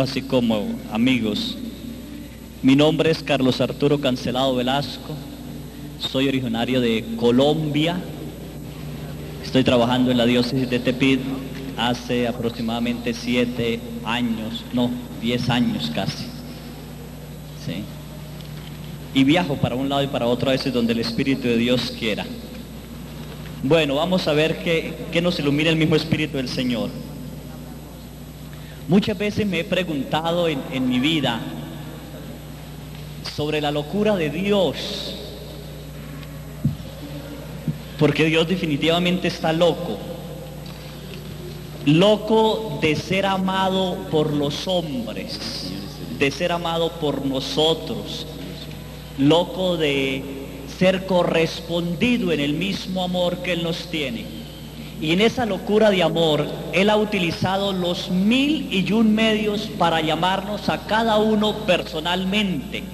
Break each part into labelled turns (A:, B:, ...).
A: así como amigos. Mi nombre es Carlos Arturo Cancelado Velasco, soy originario de Colombia, estoy trabajando en la diócesis de Tepic hace aproximadamente 7 años, no, 10 años casi, ¿sí? Y viajo para un lado y para otro a veces donde el Espíritu de Dios quiera. Bueno, vamos a ver qué nos ilumina el mismo Espíritu del Señor. Muchas veces me he preguntado en mi vida sobre la locura de Dios, porque Dios definitivamente está loco de ser amado por los hombres, de ser amado por nosotros, loco de ser correspondido en el mismo amor que Él nos tiene. Y en esa locura de amor, Él ha utilizado los 1001 medios para llamarnos a cada uno personalmente.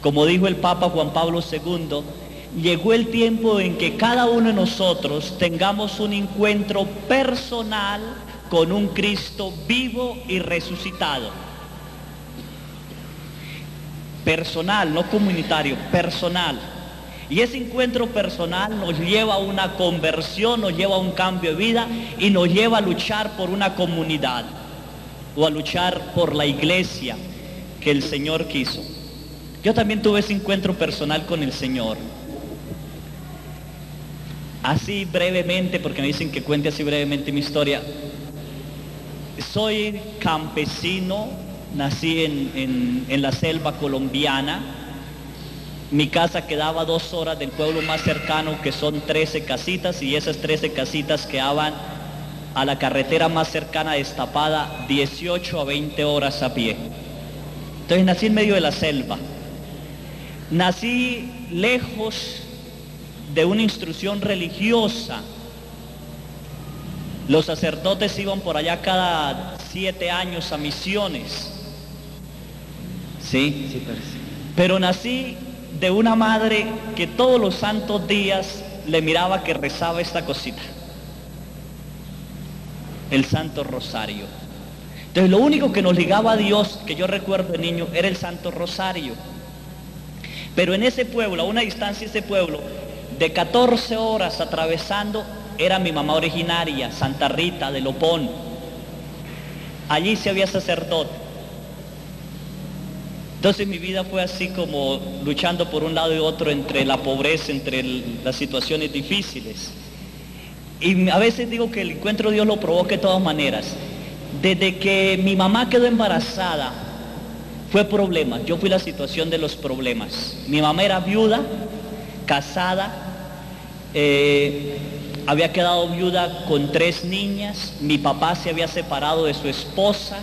A: Como dijo el Papa Juan Pablo II, llegó el tiempo en que cada uno de nosotros tengamos un encuentro personal con un Cristo vivo y resucitado. Personal, no comunitario, personal. Y ese encuentro personal nos lleva a una conversión, nos lleva a un cambio de vida y nos lleva a luchar por una comunidad o a luchar por la iglesia que el Señor quiso. Yo también tuve ese encuentro personal con el Señor. Así brevemente, porque me dicen que cuente así brevemente mi historia. Soy campesino, nací en la selva colombiana. Mi casa quedaba a 2 horas del pueblo más cercano, que son 13 casitas, y esas 13 casitas quedaban a la carretera más cercana destapada 18 a 20 horas a pie. Entonces nací en medio de la selva. Nací lejos de una instrucción religiosa. Los sacerdotes iban por allá cada 7 años a misiones. ¿Sí? Sí, pero nací de una madre que todos los santos días le miraba que rezaba esta cosita, el Santo Rosario. Entonces lo único que nos ligaba a Dios, que yo recuerdo de niño, era el Santo Rosario. Pero en ese pueblo, a una distancia de ese pueblo, de 14 horas atravesando, era mi mamá originaria, Santa Rita de Lopón. Allí sí había sacerdote. Entonces mi vida fue así como luchando por un lado y otro entre la pobreza, entre las situaciones difíciles. Y a veces digo que el encuentro de Dios lo provoca de todas maneras. Desde que mi mamá quedó embarazada, fue problema. Yo fui la situación de los problemas. Mi mamá era viuda, casada, había quedado viuda con 3 niñas. Mi papá se había separado de su esposa.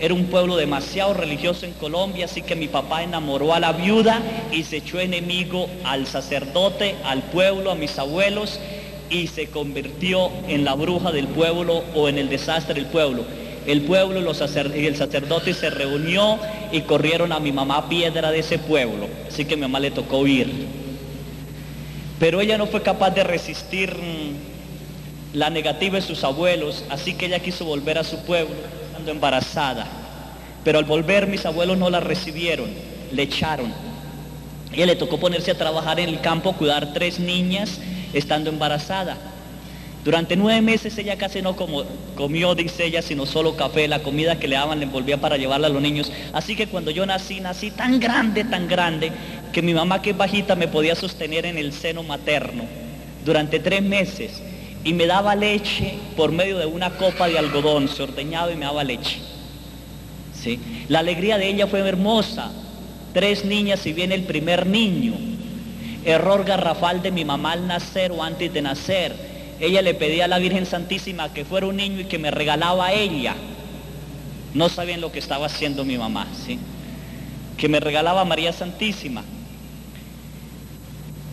A: Era un pueblo demasiado religioso en Colombia, así que mi papá enamoró a la viuda y se echó enemigo al sacerdote, al pueblo, a mis abuelos, y se convirtió en la bruja del pueblo o en el desastre del pueblo. El pueblo y el sacerdote se reunió y corrieron a mi mamá piedra de ese pueblo, así que a mi mamá le tocó huir. Pero ella no fue capaz de resistir la negativa de sus abuelos, así que ella quiso volver a su pueblo, estando embarazada. Pero al volver mis abuelos no la recibieron, le echaron. Ella le tocó ponerse a trabajar en el campo, cuidar 3 niñas, estando embarazada. Durante 9 meses ella casi no comió, dice ella, sino solo café. La comida que le daban le envolvía para llevarla a los niños. Así que cuando yo nací tan grande, que mi mamá, que es bajita, me podía sostener en el seno materno durante 3 meses. Y me daba leche por medio de una copa de algodón, se ordeñaba y me daba leche. ¿Sí? La alegría de ella fue hermosa. 3 niñas y viene el primer niño. Error garrafal de mi mamá al nacer o antes de nacer. Ella le pedía a la Virgen Santísima que fuera un niño y que me regalaba a ella. No sabían lo que estaba haciendo mi mamá, ¿sí? Que me regalaba a María Santísima.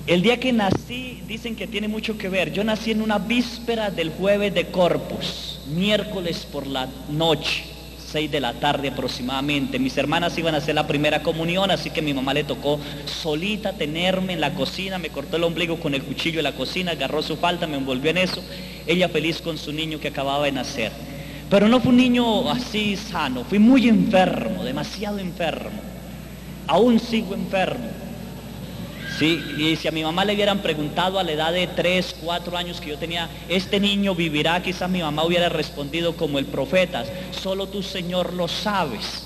A: El día que nací, dicen que tiene mucho que ver. Yo nací en una víspera del jueves de Corpus, miércoles por la noche, 6 de la tarde aproximadamente. Mis hermanas iban a hacer la primera comunión, así que a mi mamá le tocó solita tenerme en la cocina. Me cortó el ombligo con el cuchillo de la cocina, agarró su falda, me envolvió en eso. Ella feliz con su niño que acababa de nacer. Pero no fue un niño así sano, fui muy enfermo, demasiado enfermo. Aún sigo enfermo. Sí, y si a mi mamá le hubieran preguntado a la edad de 3, 4 años que yo tenía, ¿este niño vivirá? Quizás mi mamá hubiera respondido como el profeta, solo tú, Señor, lo sabes.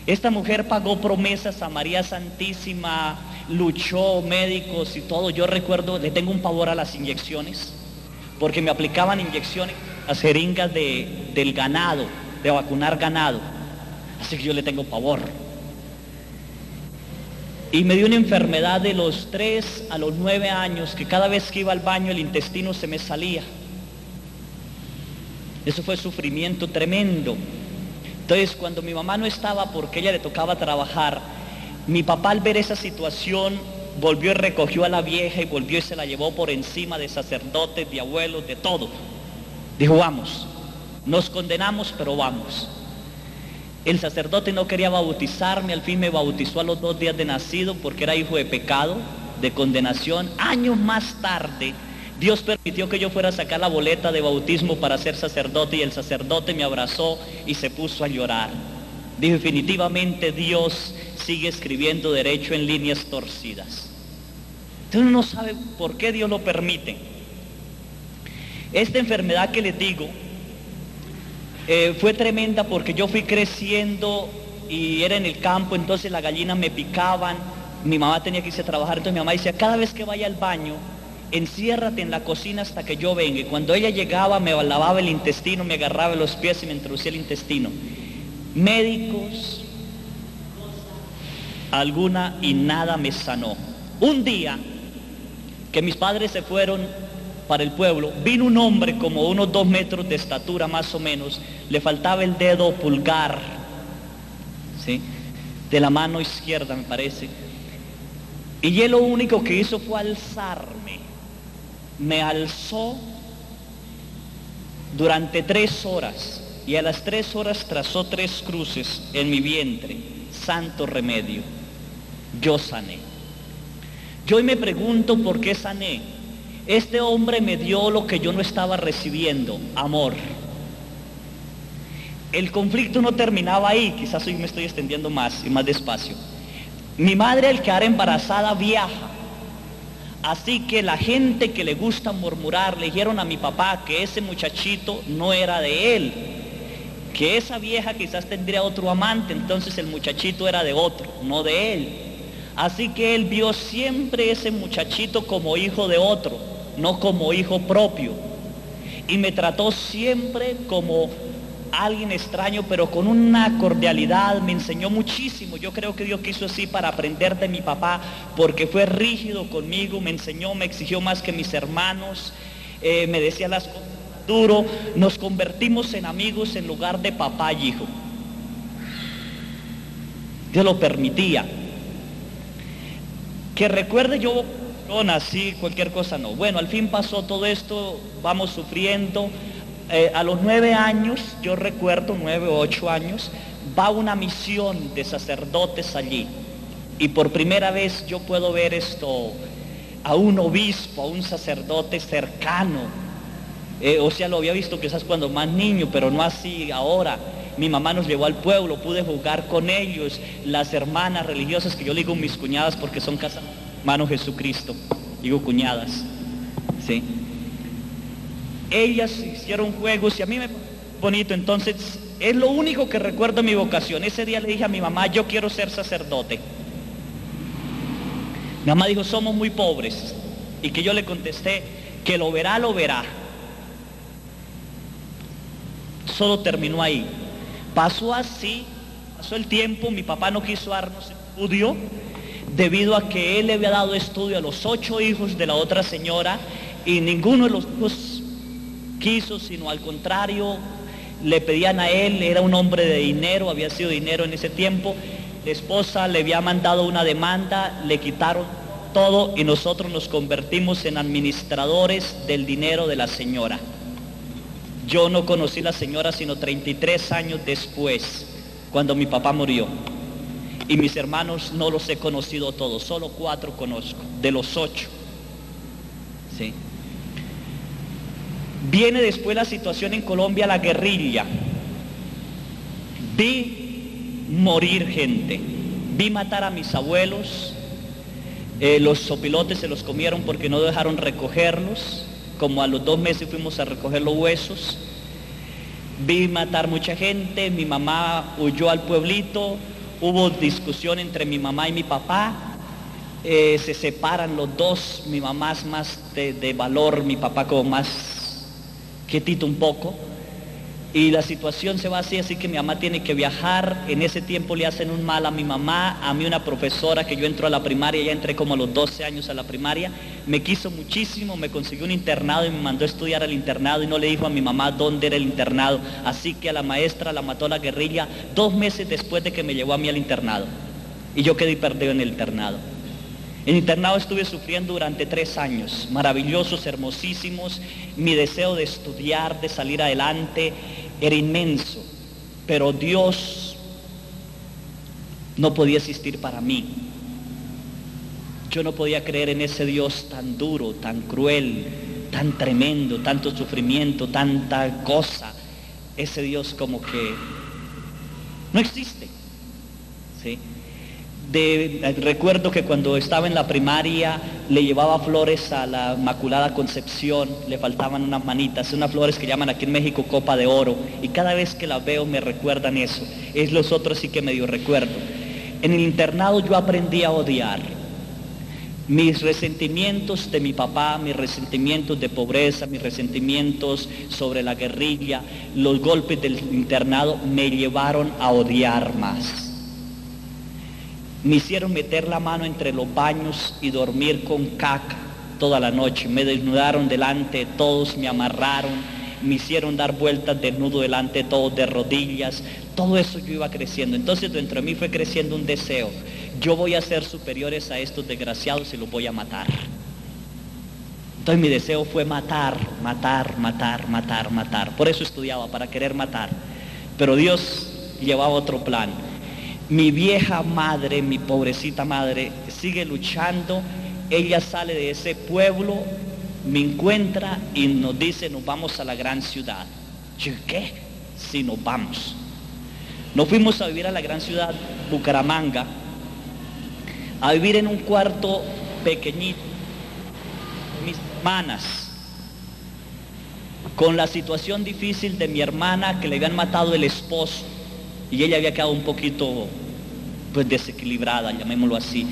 A: Esta mujer pagó promesas a María Santísima, luchó, médicos y todo. Yo recuerdo, le tengo un pavor a las inyecciones, porque me aplicaban inyecciones, las jeringas del ganado, de vacunar ganado. Así que yo le tengo pavor. Y me dio una enfermedad de los 3 a los 9 años, que cada vez que iba al baño el intestino se me salía. Eso fue sufrimiento tremendo. Entonces, cuando mi mamá no estaba porque ella le tocaba trabajar, mi papá, al ver esa situación, volvió y recogió a la vieja y volvió y se la llevó por encima de sacerdotes, de abuelos, de todo. Dijo, vamos, nos condenamos, pero vamos. El sacerdote no quería bautizarme, al fin me bautizó a los 2 días de nacido porque era hijo de pecado, de condenación. Años más tarde, Dios permitió que yo fuera a sacar la boleta de bautismo para ser sacerdote, y el sacerdote me abrazó y se puso a llorar. Dijo, definitivamente Dios sigue escribiendo derecho en líneas torcidas. Entonces uno no sabe por qué Dios lo permite. Esta enfermedad que les digo, fue tremenda porque yo fui creciendo y era en el campo, entonces las gallinas me picaban, mi mamá tenía que irse a trabajar, entonces mi mamá decía, cada vez que vaya al baño, enciérrate en la cocina hasta que yo venga. Y cuando ella llegaba me lavaba el intestino, me agarraba los pies y me introducía el intestino. Médicos, alguna y nada me sanó. Un día que mis padres se fueron para el pueblo, vino un hombre como unos 2 metros de estatura más o menos, le faltaba el dedo pulgar, ¿sí?, de la mano izquierda me parece, y él lo único que hizo fue alzarme, me alzó durante 3 horas, y a las 3 horas trazó 3 cruces en mi vientre. Santo remedio, yo sané. Yo hoy me pregunto por qué sané. Este hombre me dio lo que yo no estaba recibiendo, amor. El conflicto no terminaba ahí, quizás hoy me estoy extendiendo más y más despacio. Mi madre, al quedar embarazada, viaja. Así que la gente que le gusta murmurar, le dijeron a mi papá que ese muchachito no era de él, que esa vieja quizás tendría otro amante, entonces el muchachito era de otro, no de él. Así que él vio siempre ese muchachito como hijo de otro, no como hijo propio, y me trató siempre como alguien extraño, pero con una cordialidad. Me enseñó muchísimo. Yo creo que Dios quiso así para aprender de mi papá, porque fue rígido conmigo, me enseñó, me exigió más que mis hermanos, me decía las cosas duro. Nos convertimos en amigos en lugar de papá y hijo. Dios lo permitía. Que recuerde, yo nací, cualquier cosa no. Bueno, al fin pasó todo esto, vamos sufriendo. A los 9 años, yo recuerdo, 9 o 8 años, va una misión de sacerdotes allí. Y por primera vez yo puedo ver esto, a un obispo, a un sacerdote cercano. O sea, lo había visto quizás cuando más niño, pero no así ahora. Mi mamá nos llevó al pueblo, pude jugar con ellos, las hermanas religiosas, que yo le digo mis cuñadas porque son casadas, hermano Jesucristo, digo cuñadas, ¿sí? Ellas hicieron juegos y a mí me pareció bonito. Entonces es lo único que recuerdo de mi vocación. Ese día le dije a mi mamá, yo quiero ser sacerdote. Mi mamá dijo, somos muy pobres, y que yo le contesté, que lo verá, lo verá. Solo terminó ahí. Pasó así, pasó el tiempo, mi papá no quiso darnos estudio, debido a que él le había dado estudio a los 8 hijos de la otra señora, y ninguno de los hijos quiso, sino al contrario, le pedían a él. Era un hombre de dinero, había sido dinero en ese tiempo. La esposa le había mandado una demanda, le quitaron todo y nosotros nos convertimos en administradores del dinero de la señora. Yo no conocí a la señora sino 33 años después, cuando mi papá murió. Y mis hermanos no los he conocido todos, solo 4 conozco, de los 8. ¿Sí? Viene después la situación en Colombia, la guerrilla. Vi morir gente, vi matar a mis abuelos, los sopilotes se los comieron porque no dejaron recogerlos, como a los 2 meses fuimos a recoger los huesos. Vi matar mucha gente, mi mamá huyó al pueblito, hubo discusión entre mi mamá y mi papá, se separan los dos, mi mamá es más de valor, mi papá como más quietito un poco, y la situación se va así que mi mamá tiene que viajar. En ese tiempo le hacen un mal a mi mamá, a mí una profesora que yo entro a la primaria, ya entré como a los 12 años a la primaria, me quiso muchísimo, me consiguió un internado y me mandó a estudiar al internado y no le dijo a mi mamá dónde era el internado, así que a la maestra la mató la guerrilla 2 meses después de que me llevó a mí al internado y yo quedé perdido en el internado. En el internado estuve sufriendo durante 3 años, maravillosos, hermosísimos. Mi deseo de estudiar, de salir adelante, era inmenso. Pero Dios no podía existir para mí. Yo no podía creer en ese Dios tan duro, tan cruel, tan tremendo, tanto sufrimiento, tanta cosa. Ese Dios como que no existe, ¿sí? Recuerdo que cuando estaba en la primaria le llevaba flores a la Inmaculada Concepción, le faltaban unas manitas, unas flores que llaman aquí en México copa de oro, y cada vez que las veo me recuerdan eso. Es los otros sí que medio recuerdo. En el internado yo aprendí a odiar. Mis resentimientos de mi papá, mis resentimientos de pobreza, mis resentimientos sobre la guerrilla, los golpes del internado me llevaron a odiar más. Me hicieron meter la mano entre los baños y dormir con caca toda la noche. Me desnudaron delante de todos, me amarraron, me hicieron dar vueltas desnudo delante de todos, de rodillas. Todo eso yo iba creciendo. Entonces dentro de mí fue creciendo un deseo. Yo voy a ser superiores a estos desgraciados y los voy a matar. Entonces mi deseo fue matar, matar, matar, matar, matar. Por eso estudiaba, para querer matar. Pero Dios llevaba otro plan. Mi vieja madre, mi pobrecita madre, sigue luchando. Ella sale de ese pueblo, me encuentra y nos dice, nos vamos a la gran ciudad. Yo, ¿qué? Sí, nos vamos. Nos fuimos a vivir a la gran ciudad, Bucaramanga, a vivir en un cuarto pequeñito, mis hermanas, con la situación difícil de mi hermana que le habían matado el esposo. Y ella había quedado un poquito, pues, desequilibrada, llamémoslo así.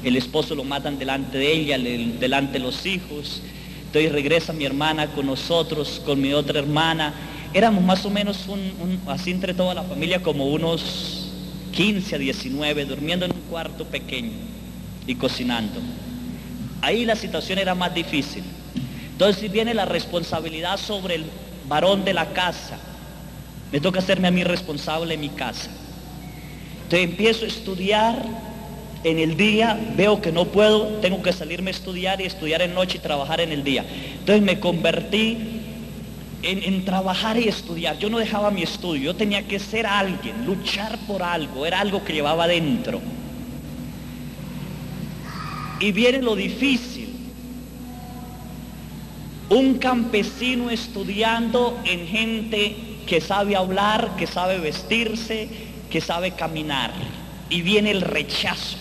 A: El esposo lo matan delante de ella, delante de los hijos. Entonces regresa mi hermana con nosotros, con mi otra hermana. Éramos más o menos, así entre toda la familia, como unos 15 a 19, durmiendo en un cuarto pequeño y cocinando. Ahí la situación era más difícil. Entonces viene la responsabilidad sobre el varón de la casa. Me toca hacerme a mí responsable en mi casa. Entonces empiezo a estudiar en el día, veo que no puedo, tengo que salirme a estudiar y estudiar en noche y trabajar en el día. Entonces me convertí en trabajar y estudiar. Yo no dejaba mi estudio, yo tenía que ser alguien, luchar por algo, era algo que llevaba dentro. Y viene lo difícil. Un campesino estudiando en gente que sabe hablar, que sabe vestirse, que sabe caminar, y viene el rechazo.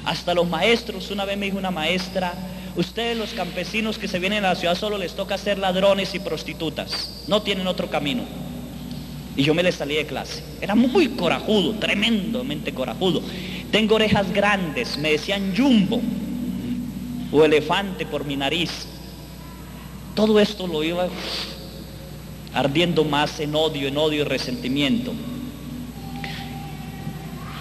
A: Hasta los maestros, una vez me dijo una maestra, ustedes los campesinos que se vienen a la ciudad solo les toca ser ladrones y prostitutas, no tienen otro camino. Y yo me le salí de clase, era muy corajudo, tremendamente corajudo. Tengo orejas grandes, me decían jumbo o elefante por mi nariz. Todo esto lo iba ardiendo más en odio y resentimiento.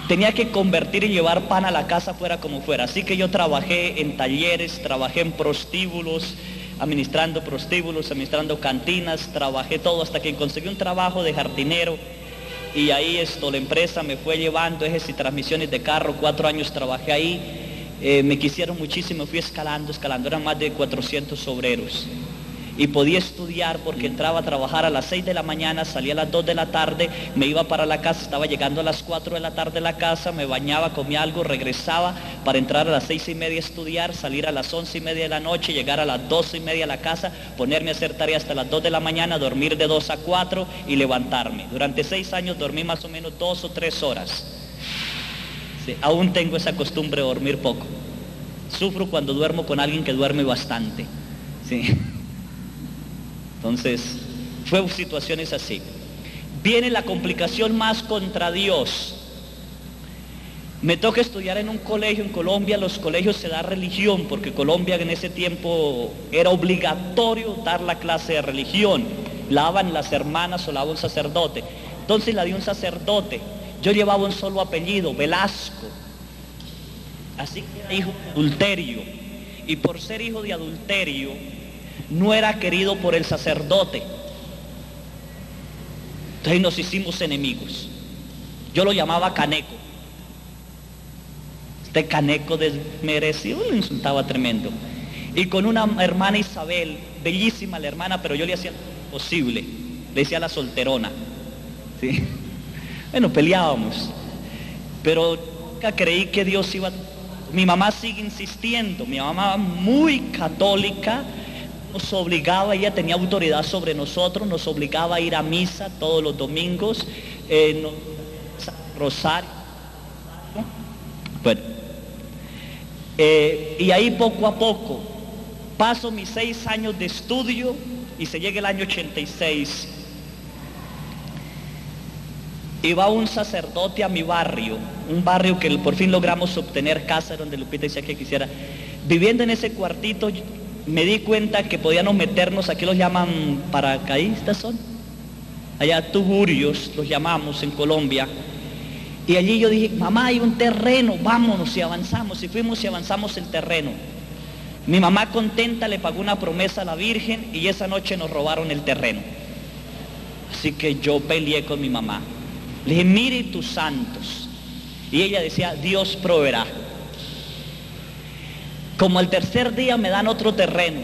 A: Tenía que convertir y llevar pan a la casa fuera como fuera. Así que yo trabajé en talleres, trabajé en prostíbulos, administrando prostíbulos, administrando cantinas, trabajé todo hasta que conseguí un trabajo de jardinero. Y ahí la empresa me fue llevando ejes y transmisiones de carro. 4 años trabajé ahí. Me quisieron muchísimo, fui escalando, eran más de 400 obreros. y podía estudiar porque entraba a trabajar a las 6 de la mañana, salía a las 2 de la tarde, me iba para la casa, estaba llegando a las 4 de la tarde a la casa, me bañaba, comía algo, regresaba para entrar a las 6:30 a estudiar, salir a las 11:30 de la noche, llegar a las 12:30 a la casa, ponerme a hacer tareas hasta las 2 de la mañana, dormir de 2 a 4 y levantarme. Durante 6 años dormí más o menos 2 o 3 horas. Sí, aún tengo esa costumbre de dormir poco. Sufro cuando duermo con alguien que duerme bastante. Sí. Entonces, fue situaciones así. Viene la complicación más contra Dios. Me toca estudiar en un colegio en Colombia. Los colegios se da religión, porque Colombia en ese tiempo era obligatorio dar la clase de religión. La daban las hermanas o la daba un sacerdote. Entonces la dio un sacerdote. Yo llevaba un solo apellido, Velasco. Así que era hijo de adulterio. Y por ser hijo de adulterio, no era querido por el sacerdote. Entonces nos hicimos enemigos. Yo lo llamaba Caneco. Este Caneco desmerecido, lo insultaba tremendo. Y con una hermana Isabel, bellísima la hermana, pero yo le hacía lo posible. Le decía la solterona. ¿Sí? Bueno, peleábamos. Pero nunca creí que Dios iba a... Mi mamá sigue insistiendo. Mi mamá muy católica, nos obligaba, ella tenía autoridad sobre nosotros, nos obligaba a ir a misa todos los domingos, rosario. Bueno, y ahí poco a poco paso mis 6 años de estudio y se llega el año 86 y va un sacerdote a mi barrio, un barrio que por fin logramos obtener casa, donde Lupita decía que quisiera. Viviendo en ese cuartito me di cuenta que podíamos meternos, aquí los llaman paracaidistas, son allá tuburios los llamamos en Colombia, y allí yo dije, mamá, hay un terreno, vámonos, y avanzamos, y fuimos y avanzamos el terreno. Mi mamá contenta le pagó una promesa a la Virgen y esa noche nos robaron el terreno. Así que yo peleé con mi mamá, le dije, mire tus santos, y ella decía, Dios proveerá. Como al tercer día me dan otro terreno,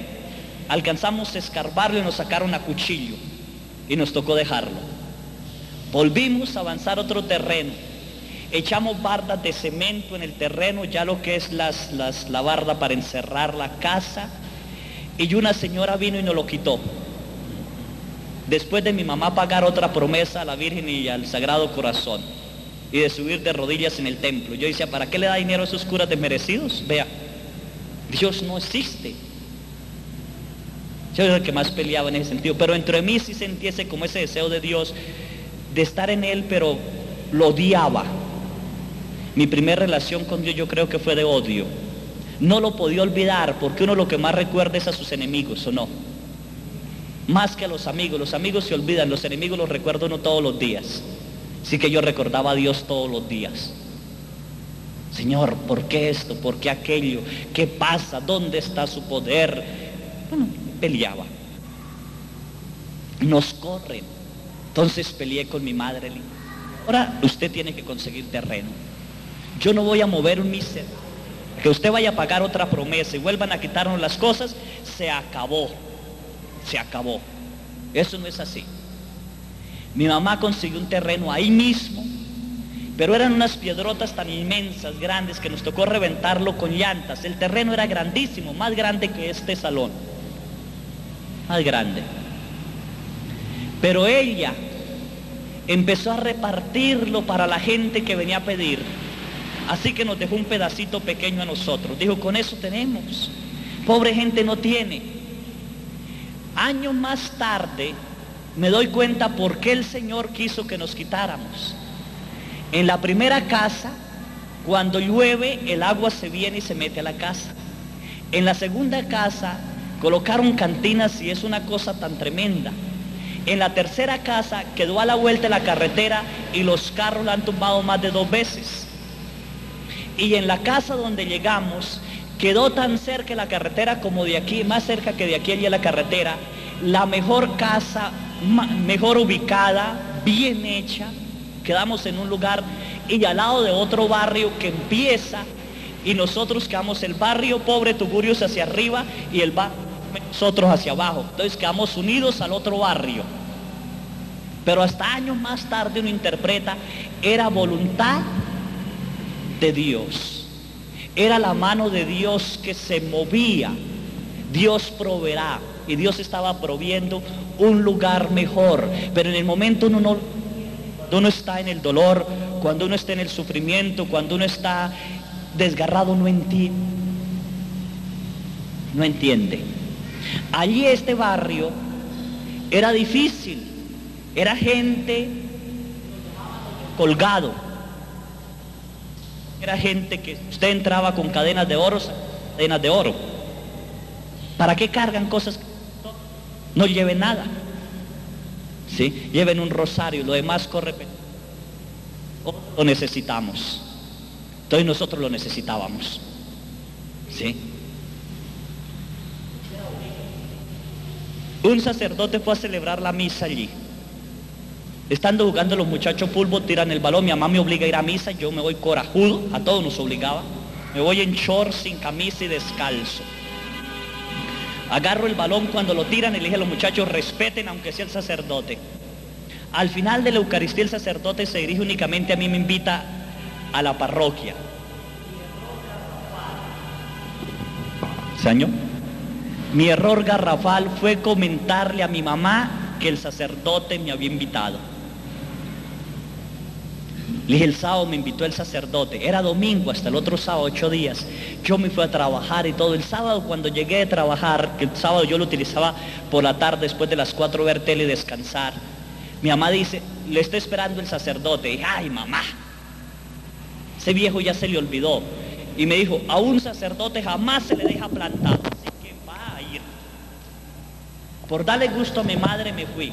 A: alcanzamos a escarbarlo y nos sacaron a cuchillo y nos tocó dejarlo. Volvimos a avanzar otro terreno, echamos bardas de cemento en el terreno, ya lo que es la barda para encerrar la casa, y una señora vino y nos lo quitó. Después de mi mamá pagar otra promesa a la Virgen y al Sagrado Corazón y de subir de rodillas en el templo, yo decía, ¿para qué le da dinero a esos curas desmerecidos? Vea, Dios no existe. Yo era el que más peleaba en ese sentido, pero entre mí sí sentiese como ese deseo de Dios, de estar en Él, pero lo odiaba. Mi primera relación con Dios yo creo que fue de odio. No lo podía olvidar, porque uno lo que más recuerda es a sus enemigos, ¿o no? Más que a los amigos se olvidan, los enemigos los recuerda uno todos los días. Así que yo recordaba a Dios todos los días. Señor, ¿por qué esto? ¿Por qué aquello? ¿Qué pasa? ¿Dónde está su poder? Bueno, peleaba. Nos corren. Entonces peleé con mi madre. Ahora usted tiene que conseguir terreno. Yo no voy a mover un mísero. Que usted vaya a pagar otra promesa y vuelvan a quitarnos las cosas, se acabó. Se acabó. Eso no es así. Mi mamá consiguió un terreno ahí mismo, pero eran unas piedrotas tan inmensas, grandes, que nos tocó reventarlo con llantas. El terreno era grandísimo, más grande que este salón. Más grande. Pero ella empezó a repartirlo para la gente que venía a pedir. Así que nos dejó un pedacito pequeño a nosotros. Dijo, con eso tenemos. Pobre gente no tiene. Años más tarde me doy cuenta por qué el Señor quiso que nos quitáramos. En la primera casa, cuando llueve, el agua se viene y se mete a la casa. En la segunda casa, colocaron cantinas y es una cosa tan tremenda. En la tercera casa, quedó a la vuelta de la carretera y los carros la han tumbado más de 2 veces. Y en la casa donde llegamos, quedó tan cerca de la carretera como de aquí, más cerca que de aquí allá la carretera, la mejor casa, mejor ubicada, bien hecha. Quedamos en un lugar y al lado de otro barrio que empieza, y nosotros quedamos el barrio pobre Tugurios hacia arriba y el barrio nosotros hacia abajo. Entonces quedamos unidos al otro barrio. Pero hasta años más tarde uno interpreta, era voluntad de Dios. Era la mano de Dios que se movía. Dios proveerá. Y Dios estaba proviendo un lugar mejor. Pero en el momento cuando uno está en el dolor, cuando uno está en el sufrimiento, cuando uno está desgarrado, no entiende. Allí este barrio era difícil. Era gente colgado. Era gente que usted entraba con cadenas de oro, cadenas de oro. ¿Para qué cargan cosas? No lleven nada. ¿Sí? Lleven un rosario, lo demás corre. Lo necesitamos. Entonces nosotros lo necesitábamos. ¿Sí? Un sacerdote fue a celebrar la misa allí. Estando jugando los muchachos fútbol, tiran el balón, mi mamá me obliga a ir a misa, yo me voy corajudo, a todos nos obligaba. Me voy en short, sin camisa y descalzo. Agarro el balón cuando lo tiran y le dije a los muchachos, respeten aunque sea el sacerdote. Al final de la Eucaristía el sacerdote se dirige únicamente a mí, me invita a la parroquia. ¿Señor? Mi error garrafal fue comentarle a mi mamá que el sacerdote me había invitado. Le dije, el sábado me invitó el sacerdote, era domingo, hasta el otro sábado, 8 días. Yo me fui a trabajar y todo. El sábado cuando llegué de trabajar, que el sábado yo lo utilizaba por la tarde, después de las 4 ver tele y descansar. Mi mamá dice, le estoy esperando el sacerdote. Y dije, ay mamá, ese viejo ya se le olvidó. Y me dijo, a un sacerdote jamás se le deja plantado, así que va a ir. Por darle gusto a mi madre me fui.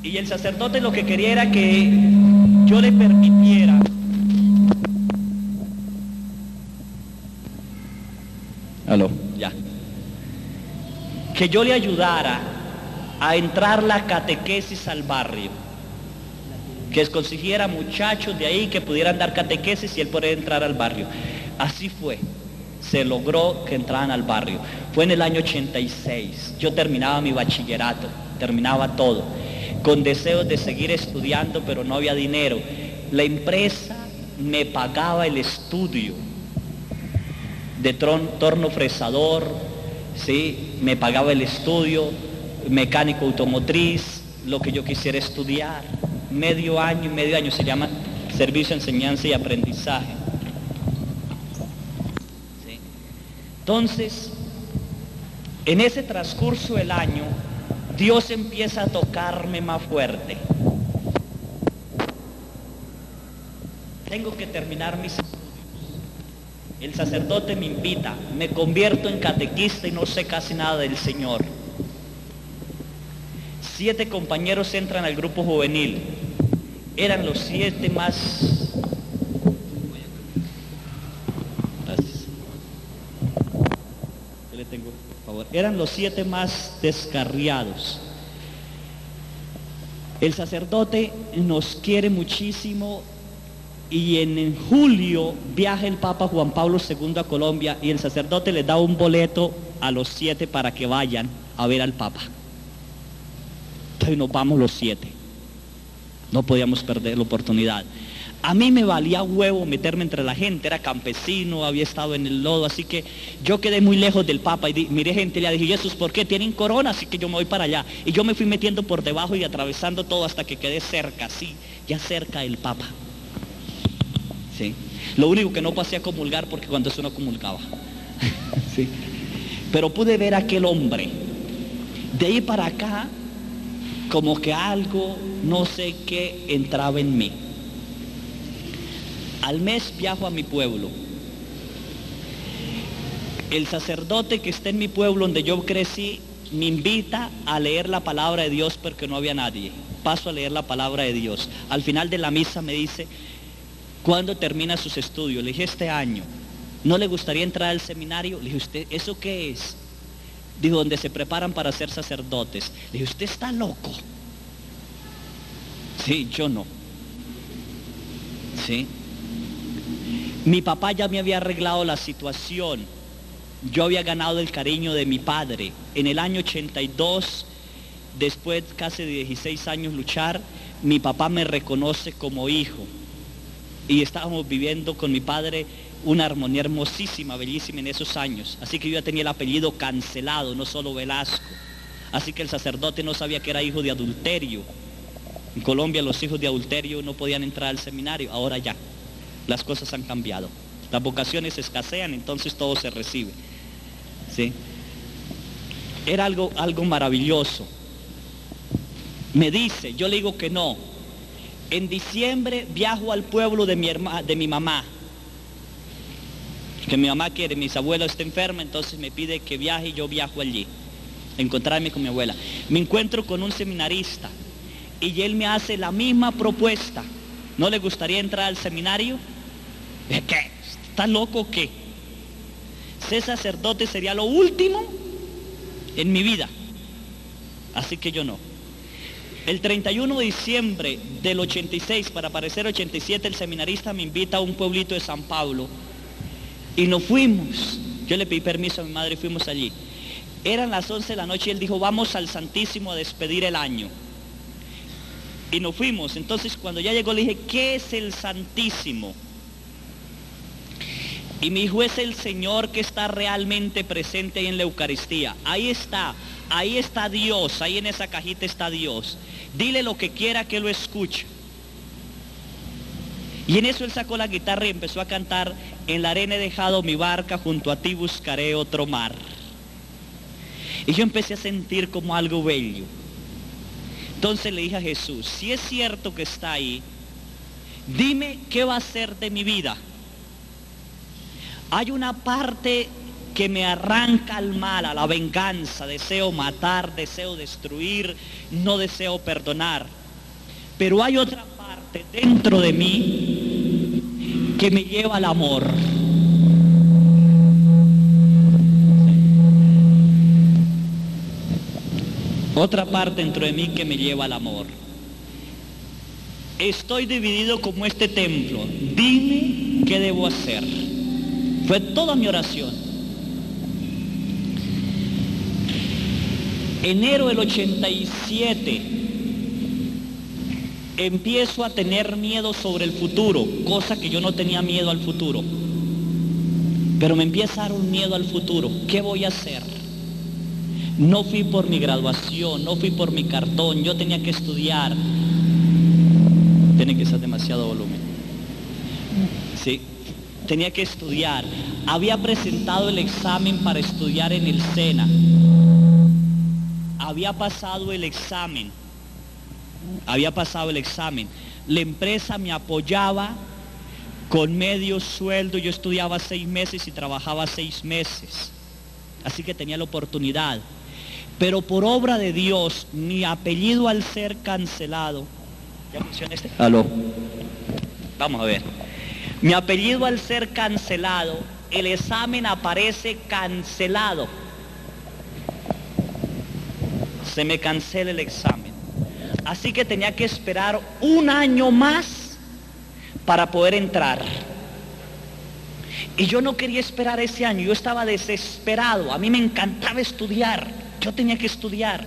A: Y el sacerdote lo que quería era que yo le permitiera que yo le ayudara a entrar la catequesis al barrio, que consiguiera muchachos de ahí que pudieran dar catequesis y él pudiera entrar al barrio. Así fue, se logró que entraran al barrio. Fue en el año 86, yo terminaba mi bachillerato, terminaba todo, con deseos de seguir estudiando, pero no había dinero. La empresa me pagaba el estudio de torno fresador, ¿sí? Me pagaba el estudio, mecánico automotriz, lo que yo quisiera estudiar. Medio año, se llama servicio, enseñanza y aprendizaje. ¿Sí? Entonces, en ese transcurso del año, Dios empieza a tocarme más fuerte. Tengo que terminar mis estudios. El sacerdote me invita, me convierto en catequista y no sé casi nada del Señor. 7 compañeros entran al grupo juvenil. Eran los 7 más... Gracias. ¿Qué le tengo? Por favor. Eran los 7 más descarriados. El sacerdote nos quiere muchísimo y en julio viaja el Papa Juan Pablo II a Colombia y el sacerdote les da un boleto a los 7 para que vayan a ver al Papa. Entonces nos vamos los 7. No podíamos perder la oportunidad. A mí me valía huevo meterme entre la gente, era campesino, había estado en el lodo, así que yo quedé muy lejos del Papa y miré gente y le dije, Jesús, ¿por qué tienen corona? Así que yo me voy para allá. Y yo me fui metiendo por debajo y atravesando todo hasta que quedé cerca, sí, ya cerca del Papa. ¿Sí? Lo único que no pasé a comulgar porque cuando eso no comulgaba. ¿Sí? Pero pude ver a aquel hombre. De ahí para acá, como que algo, no sé qué, entraba en mí. Al mes viajo a mi pueblo. El sacerdote que está en mi pueblo donde yo crecí me invita a leer la palabra de Dios porque no había nadie. Paso a leer la palabra de Dios. Al final de la misa me dice, ¿cuándo termina sus estudios? Le dije, este año. ¿No le gustaría entrar al seminario? Le dije, ¿usted eso qué es? Dijo, donde se preparan para ser sacerdotes. Le dije, ¿usted está loco? Sí, yo no. Sí. Mi papá ya me había arreglado la situación. yo había ganado el cariño de mi padre. En el año 82, después casi de 16 años luchar, mi papá me reconoce como hijo. Y estábamos viviendo con mi padre una armonía hermosísima, bellísima en esos años. Así que yo ya tenía el apellido Cancelado, no solo Velasco. Así que el sacerdote no sabía que era hijo de adulterio. En Colombia los hijos de adulterio no podían entrar al seminario. Ahora ya, las cosas han cambiado. Las vocaciones escasean, entonces todo se recibe. ¿Sí? Era algo maravilloso. Me dice, yo le digo que no. En diciembre viajo al pueblo de mi mamá. Que mi mamá quiere, mis abuelos está enferma, entonces me pide que viaje y yo viajo allí. A encontrarme con mi abuela. Me encuentro con un seminarista y él me hace la misma propuesta. ¿No le gustaría entrar al seminario? ¿Qué? ¿Está loco o qué? Ser sacerdote sería lo último en mi vida. Así que yo no. El 31 de diciembre del 86, para parecer 87, el seminarista me invita a un pueblito de San Pablo. Y nos fuimos. Yo le pedí permiso a mi madre y fuimos allí. Eran las 11 de la noche y él dijo, vamos al Santísimo a despedir el año. Y nos fuimos. Entonces cuando ya llegó le dije, ¿qué es el Santísimo? Y me dijo, es el Señor que está realmente presente ahí en la Eucaristía. Ahí está Dios, ahí en esa cajita está Dios. Dile lo que quiera que lo escuche. Y en eso él sacó la guitarra y empezó a cantar, en la arena he dejado mi barca, junto a ti buscaré otro mar. Y yo empecé a sentir como algo bello. Entonces le dije a Jesús, si es cierto que está ahí, dime qué va a hacer de mi vida. Hay una parte que me arranca al mal, a la venganza, deseo matar, deseo destruir, no deseo perdonar. Pero hay otra parte dentro de mí que me lleva al amor. Otra parte dentro de mí que me lleva al amor. Estoy dividido como este templo. Dime qué debo hacer. Fue toda mi oración. Enero del 87, empiezo a tener miedo sobre el futuro, cosa que yo no tenía miedo al futuro. Pero me empieza a dar un miedo al futuro. ¿Qué voy a hacer? No fui por mi graduación, no fui por mi cartón, yo tenía que estudiar. Tiene que ser demasiado volumen. Sí, tenía que estudiar. Había presentado el examen para estudiar en el SENA. Había pasado el examen. La empresa me apoyaba con medio sueldo. Yo estudiaba 6 meses y trabajaba 6 meses. Así que tenía la oportunidad. Pero por obra de Dios, mi apellido al ser cancelado. ¿Ya funciona este? Aló. Vamos a ver. Mi apellido al ser cancelado, el examen aparece cancelado. Se me cancela el examen. Así que tenía que esperar 1 año más para poder entrar. Y yo no quería esperar ese año, yo estaba desesperado. A mí me encantaba estudiar, yo tenía que estudiar.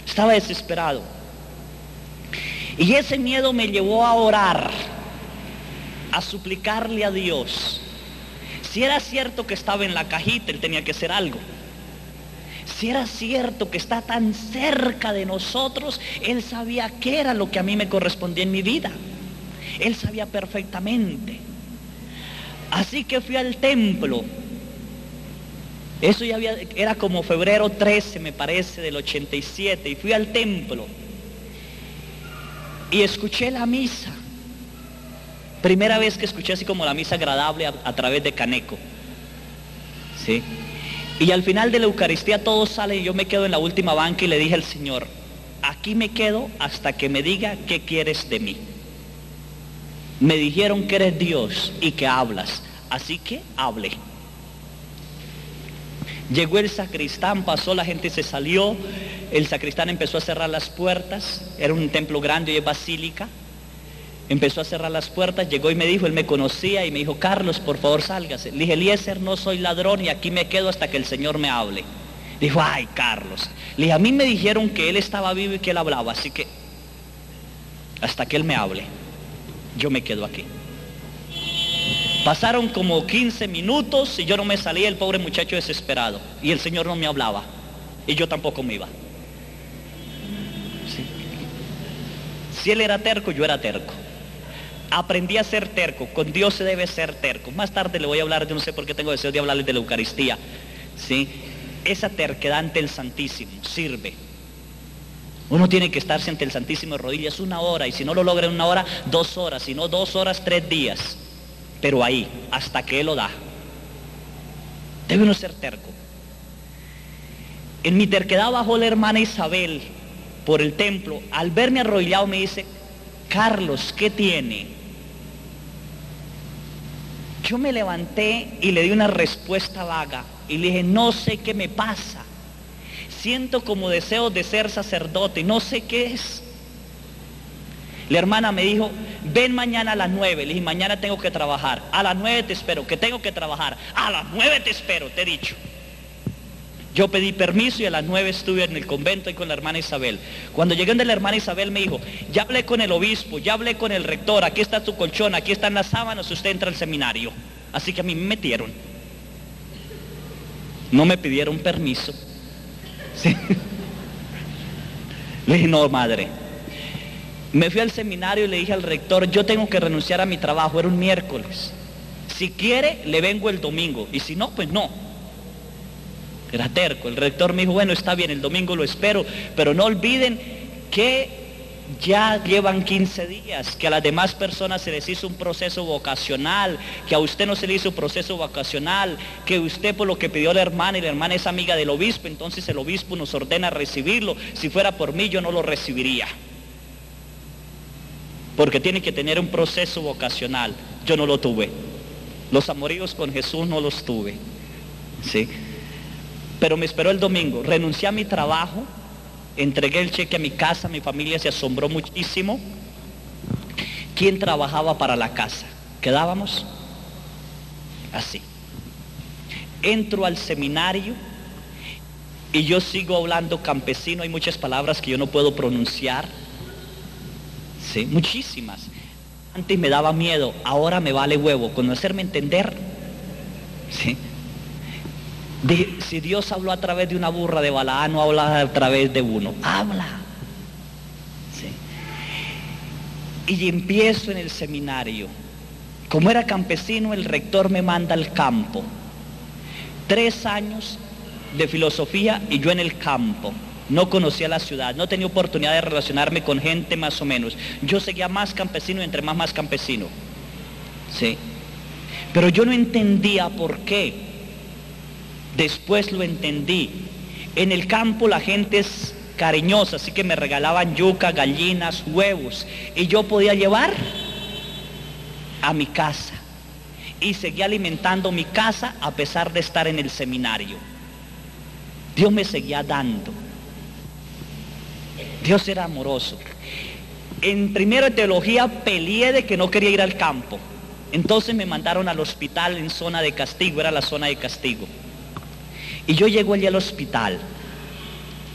A: Estaba desesperado. Y ese miedo me llevó a orar, a suplicarle a Dios. Si era cierto que estaba en la cajita, Él tenía que hacer algo. Si era cierto que está tan cerca de nosotros, Él sabía qué era lo que a mí me correspondía en mi vida. Él sabía perfectamente. Así que fui al templo. Eso ya era como febrero 13, me parece, del 87. Y fui al templo. Y escuché la misa. Primera vez que escuché así como la misa agradable a través de Caneco. ¿Sí? Y al final de la Eucaristía todos salen y yo me quedo en la última banca y le dije al Señor, aquí me quedo hasta que me diga qué quieres de mí. Me dijeron que eres Dios y que hablas, así que hablé. Llegó el sacristán, pasó, la gente se salió, el sacristán empezó a cerrar las puertas, era un templo grande y es basílica. Empezó a cerrar las puertas, llegó y me dijo, él me conocía y me dijo, Carlos, por favor sálgase. Le dije, Eliezer, no soy ladrón y aquí me quedo hasta que el Señor me hable. Dijo, ay, Carlos. Le dije, a mí me dijeron que él estaba vivo y que él hablaba, así que hasta que él me hable, yo me quedo aquí. Pasaron como 15 minutos y yo no me salía, el pobre muchacho desesperado. Y el Señor no me hablaba. Y yo tampoco me iba. ¿Sí? Si él era terco, yo era terco. Aprendí a ser terco. Con Dios se debe ser terco. Más tarde le voy a hablar, yo no sé por qué tengo deseo de hablarles de la Eucaristía. ¿Sí? Esa terquedad ante el Santísimo sirve. Uno tiene que estarse ante el Santísimo de rodillas 1 hora. Y si no lo logra en 1 hora, 2 horas. Si no 2 horas, 3 días. Pero ahí, hasta que Él lo da. Debe uno ser terco. En mi terquedad bajó la hermana Isabel por el templo. Al verme arrodillado me dice, Carlos, ¿qué tiene? Yo me levanté y le di una respuesta vaga. Y le dije, no sé qué me pasa. Siento como deseo de ser sacerdote, no sé qué es. La hermana me dijo, ven mañana a las 9. Le dije, mañana tengo que trabajar. A las 9 te espero, que tengo que trabajar. A las 9 te espero, te he dicho. Yo pedí permiso y a las 9 estuve en el convento y con la hermana Isabel. Cuando llegué donde la hermana Isabel me dijo, ya hablé con el obispo, ya hablé con el rector, aquí está tu colchón, aquí están las sábanas, usted entra al seminario. Así que a mí me metieron. No me pidieron permiso. ¿Sí? Le dije, no, madre. Me fui al seminario y le dije al rector, yo tengo que renunciar a mi trabajo, era un miércoles. Si quiere, le vengo el domingo, y si no, pues no. Era terco. El rector me dijo, bueno, está bien, el domingo lo espero, pero no olviden que ya llevan 15 días, que a las demás personas se les hizo un proceso vocacional, que a usted no se le hizo un proceso vocacional, que usted por lo que pidió la hermana, y la hermana es amiga del obispo, entonces el obispo nos ordena recibirlo. Si fuera por mí, yo no lo recibiría. Porque tiene que tener un proceso vocacional. Yo no lo tuve. Los amoríos con Jesús no los tuve. ¿Sí? Pero me esperó el domingo. Renuncié a mi trabajo, entregué el cheque a mi casa, mi familia se asombró muchísimo. ¿Quién trabajaba para la casa? ¿Quedábamos? Así. Entro al seminario y yo sigo hablando campesino. Hay muchas palabras que yo no puedo pronunciar. Sí, muchísimas. Antes me daba miedo, ahora me vale huevo, conocerme, entender. ¿Sí? Si Dios habló a través de una burra de Balaam, no habla a través de uno, habla. ¿Sí? Y empiezo en el seminario. Como era campesino, el rector me manda al campo. 3 años de filosofía y yo en el campo. No conocía la ciudad, no tenía oportunidad de relacionarme con gente más o menos. Yo seguía más campesino y entre más campesino. ¿Sí? Pero yo no entendía por qué. Después lo entendí. En el campo la gente es cariñosa, así que me regalaban yuca, gallinas, huevos. Y yo podía llevar a mi casa. Y seguía alimentando mi casa a pesar de estar en el seminario. Dios me seguía dando. Dios era amoroso. En primero de teología peleé de que no quería ir al campo. Entonces me mandaron al hospital en zona de castigo, era la zona de castigo. Y yo llego allí al hospital.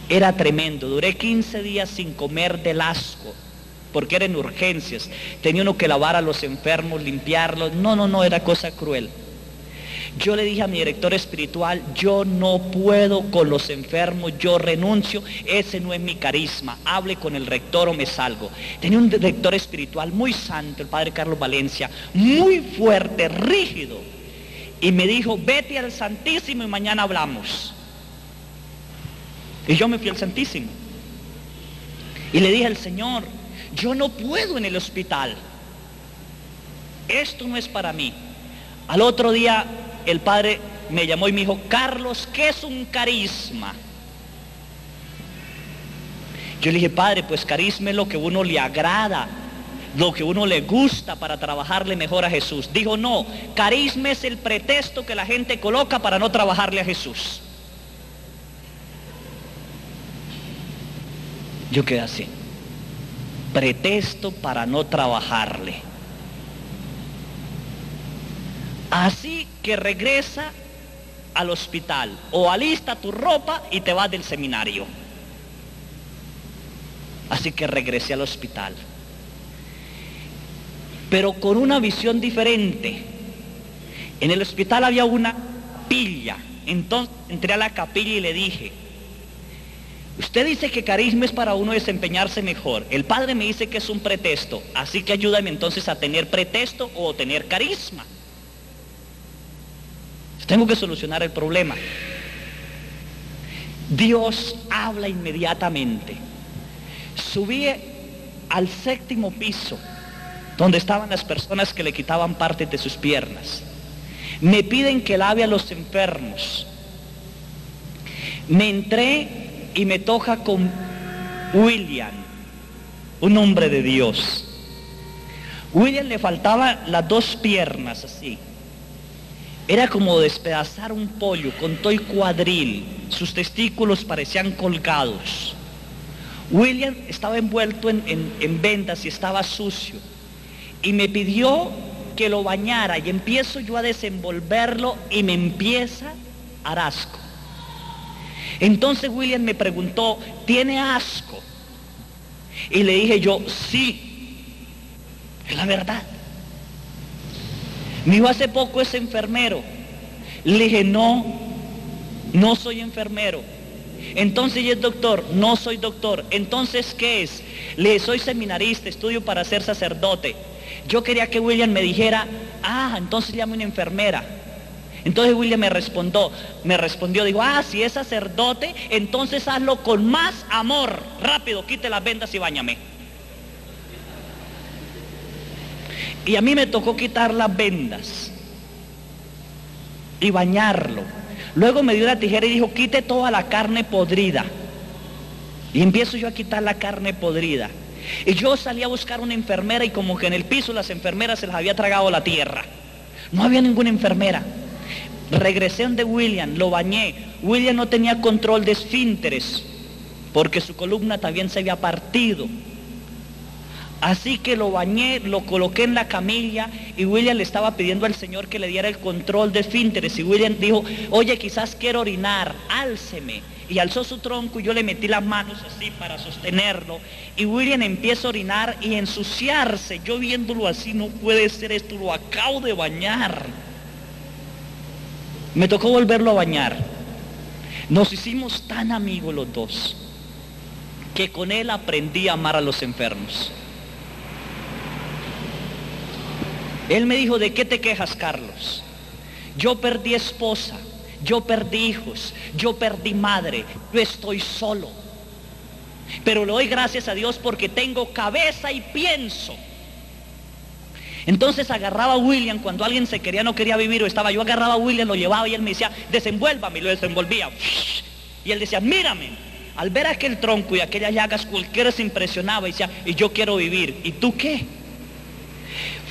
A: Era tremendo, duré 15 días sin comer del asco, porque eran urgencias. Tenía uno que lavar a los enfermos, limpiarlos. No, era cosa cruel. Yo le dije a mi director espiritual, yo no puedo con los enfermos, yo renuncio, ese no es mi carisma, hable con el rector o me salgo. Tenía un director espiritual muy santo, el padre Carlos Valencia, muy fuerte, rígido, y me dijo, vete al Santísimo y mañana hablamos. Y yo me fui al Santísimo, y le dije al Señor, yo no puedo en el hospital, esto no es para mí. Al otro día, el padre me llamó y me dijo, Carlos, ¿qué es un carisma? Yo le dije, padre, pues carisma es lo que a uno le agrada, lo que a uno le gusta para trabajarle mejor a Jesús. Dijo, no, carisma es el pretexto que la gente coloca para no trabajarle a Jesús. Yo quedé así. pretexto para no trabajarle. Así que regresa al hospital o alista tu ropa y te vas del seminario. Así que regresé al hospital, pero con una visión diferente. En el hospital había una capilla. Entonces entré a la capilla y le dije: usted dice que carisma es para uno desempeñarse mejor. El padre me dice que es un pretexto. Así que ayúdame entonces a tener pretexto o tener carisma. Tengo que solucionar el problema. Dios habla inmediatamente. Subí al 7º piso, donde estaban las personas que le quitaban partes de sus piernas. Me piden que lave a los enfermos. Me entré y me toca con William, un hombre de Dios. William le faltaban las 2 piernas así. Era como despedazar un pollo con todo el cuadril. Sus testículos parecían colgados. William estaba envuelto en vendas y estaba sucio. Y me pidió que lo bañara y empiezo yo a desenvolverlo y me empieza a dar asco. Entonces William me preguntó: ¿tiene asco? Y le dije yo: sí, es la verdad. Mi hijo hace poco es enfermero. Le dije: no soy enfermero. Entonces, ¿y es doctor? No soy doctor. Entonces, ¿qué es? Le dije: soy seminarista, estudio para ser sacerdote. Yo quería que William me dijera: entonces llame una enfermera. Entonces William me respondió, dijo: si es sacerdote, entonces hazlo con más amor. Rápido, quite las vendas y báñame. Y a mí me tocó quitar las vendas y bañarlo. Luego me dio la tijera y dijo: quite toda la carne podrida. Y empiezo yo a quitar la carne podrida. Y yo salí a buscar una enfermera y como que en el piso las enfermeras se las había tragado la tierra. No había ninguna enfermera. Regresé donde William, lo bañé. William no tenía control de esfínteres porque su columna también se había partido. Así que lo bañé, lo coloqué en la camilla y William le estaba pidiendo al Señor que le diera el control de esfínteres. Y William dijo: oye, quizás quiero orinar, álceme. Y alzó su tronco y yo le metí las manos así para sostenerlo. Y William empieza a orinar y ensuciarse. Yo viéndolo así: no puede ser esto, lo acabo de bañar. Me tocó volverlo a bañar. Nos hicimos tan amigos los dos que con él aprendí a amar a los enfermos. Él me dijo: ¿de qué te quejas, Carlos? Yo perdí esposa, yo perdí hijos, yo perdí madre, yo estoy solo. Pero le doy gracias a Dios porque tengo cabeza y pienso. Entonces agarraba a William cuando alguien no quería vivir o estaba, yo agarraba a William, lo llevaba y él me decía: desenvuélvame, y lo desenvolvía. Y él decía: mírame. Al ver aquel tronco y aquellas llagas, cualquiera se impresionaba y decía: y yo quiero vivir. ¿Y tú qué?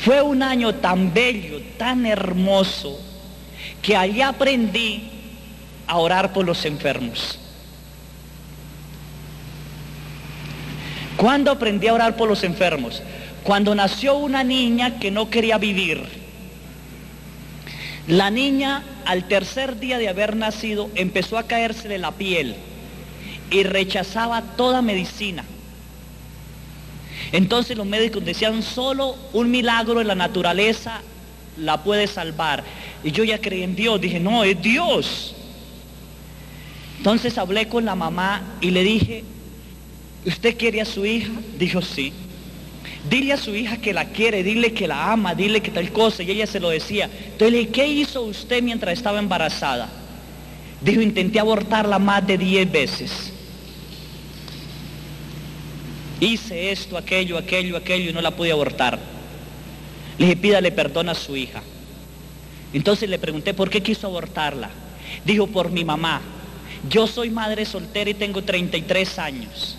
A: Fue un año tan bello, tan hermoso, que allí aprendí a orar por los enfermos. ¿Cuándo aprendí a orar por los enfermos? Cuando nació una niña que no quería vivir. La niña, al 3er día de haber nacido, empezó a caérsele la piel y rechazaba toda medicina. Entonces los médicos decían: solo un milagro en la naturaleza la puede salvar. Y yo ya creí en Dios, dije: no, es Dios. Entonces hablé con la mamá y le dije: ¿usted quiere a su hija? Dijo: sí. Dile a su hija que la quiere, dile que la ama, dile que tal cosa. Y ella se lo decía. Entonces le dije: ¿qué hizo usted mientras estaba embarazada? Dijo: intenté abortarla más de 10 veces. Hice esto, aquello y no la pude abortar. Le dije: pídale perdón a su hija. Entonces le pregunté: ¿por qué quiso abortarla? Dijo: por mi mamá. Yo soy madre soltera y tengo 33 años.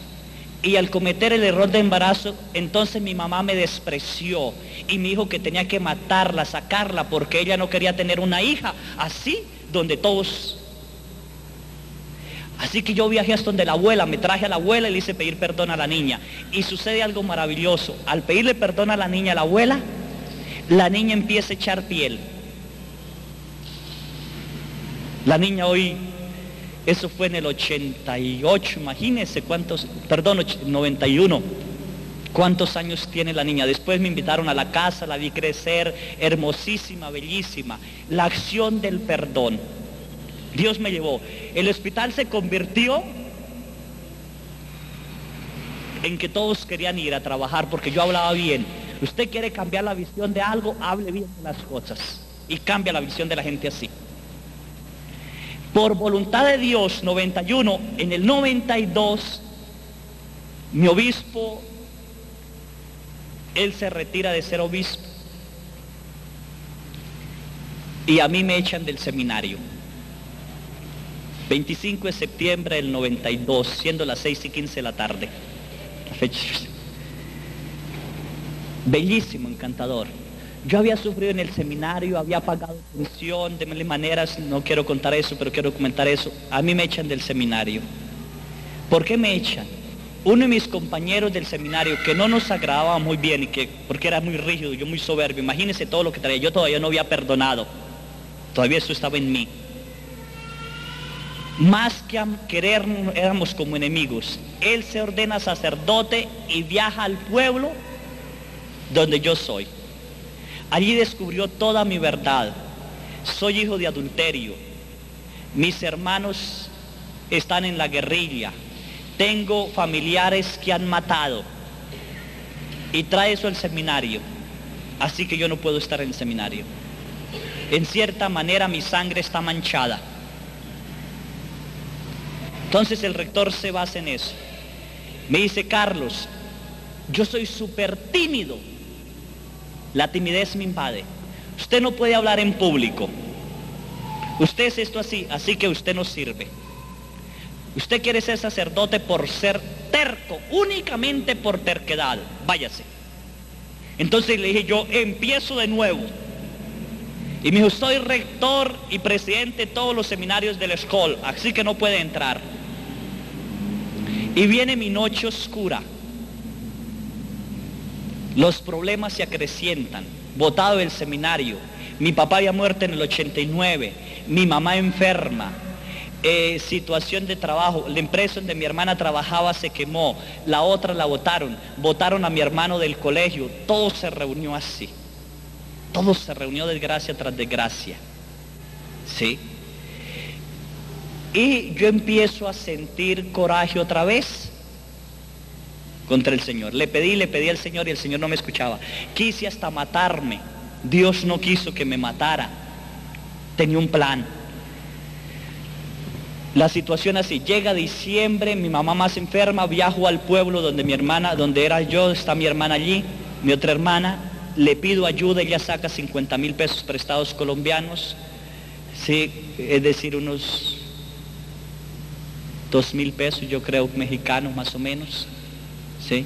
A: Y al cometer el error de embarazo, entonces mi mamá me despreció y me dijo que tenía que matarla, sacarla, porque ella no quería tener una hija así, donde todos... Así que yo viajé hasta donde la abuela, me traje a la abuela y le hice pedir perdón a la niña. Y sucede algo maravilloso. Al pedirle perdón a la niña, la niña empieza a echar piel. La niña hoy, eso fue en el 88, imagínense cuántos, perdón, 91. ¿Cuántos años tiene la niña? Después me invitaron a la casa, la vi crecer, hermosísima, bellísima. La acción del perdón. Dios me llevó. El hospital se convirtió en que todos querían ir a trabajar porque yo hablaba bien. Usted quiere cambiar la visión de algo, hable bien de las cosas y cambia la visión de la gente así. Por voluntad de Dios, 91, en el 92, mi obispo, él se retira de ser obispo y a mí me echan del seminario. 25 de septiembre del 92, siendo las 6:15 de la tarde. La fecha. Bellísimo, encantador. Yo había sufrido en el seminario, había pagado pensión de mil maneras, no quiero contar eso, pero quiero comentar eso. A mí me echan del seminario. ¿Por qué me echan? Uno de mis compañeros del seminario, que no nos agradaba muy bien, y porque era muy rígido, yo muy soberbio, imagínense todo lo que traía, yo todavía no había perdonado, todavía eso estaba en mí. Más que a querer, éramos como enemigos. Él se ordena sacerdote y viaja al pueblo donde yo soy. Allí descubrió toda mi verdad. Soy hijo de adulterio. Mis hermanos están en la guerrilla. Tengo familiares que han matado. Y trae eso al seminario. Así que yo no puedo estar en el seminario. En cierta manera mi sangre está manchada. Entonces el rector se basa en eso. Me dice: Carlos, yo soy súper tímido. La timidez me invade. Usted no puede hablar en público. Usted es esto así que usted no sirve. Usted quiere ser sacerdote por ser terco, únicamente por terquedad. Váyase. Entonces le dije yo: empiezo de nuevo. Y me dijo: soy rector y presidente de todos los seminarios de la escuela, así que no puede entrar. Y viene mi noche oscura. Los problemas se acrecientan. Botado del seminario. Mi papá había muerto en el 89. Mi mamá enferma. Situación de trabajo. La empresa donde mi hermana trabajaba se quemó. La otra la botaron. Botaron a mi hermano del colegio. Todo se reunió así. Todo se reunió desgracia tras desgracia. ¿Sí? Y yo empiezo a sentir coraje otra vez contra el Señor. Le pedí al Señor y el Señor no me escuchaba. Quise hasta matarme. Dios no quiso que me matara. Tenía un plan. La situación así, llega diciembre, mi mamá más enferma, viajo al pueblo donde mi hermana, donde era yo, está mi hermana allí, mi otra hermana, le pido ayuda, ella saca 50,000 pesos prestados colombianos, sí, es decir, unos 2,000 pesos, yo creo, mexicanos más o menos, sí.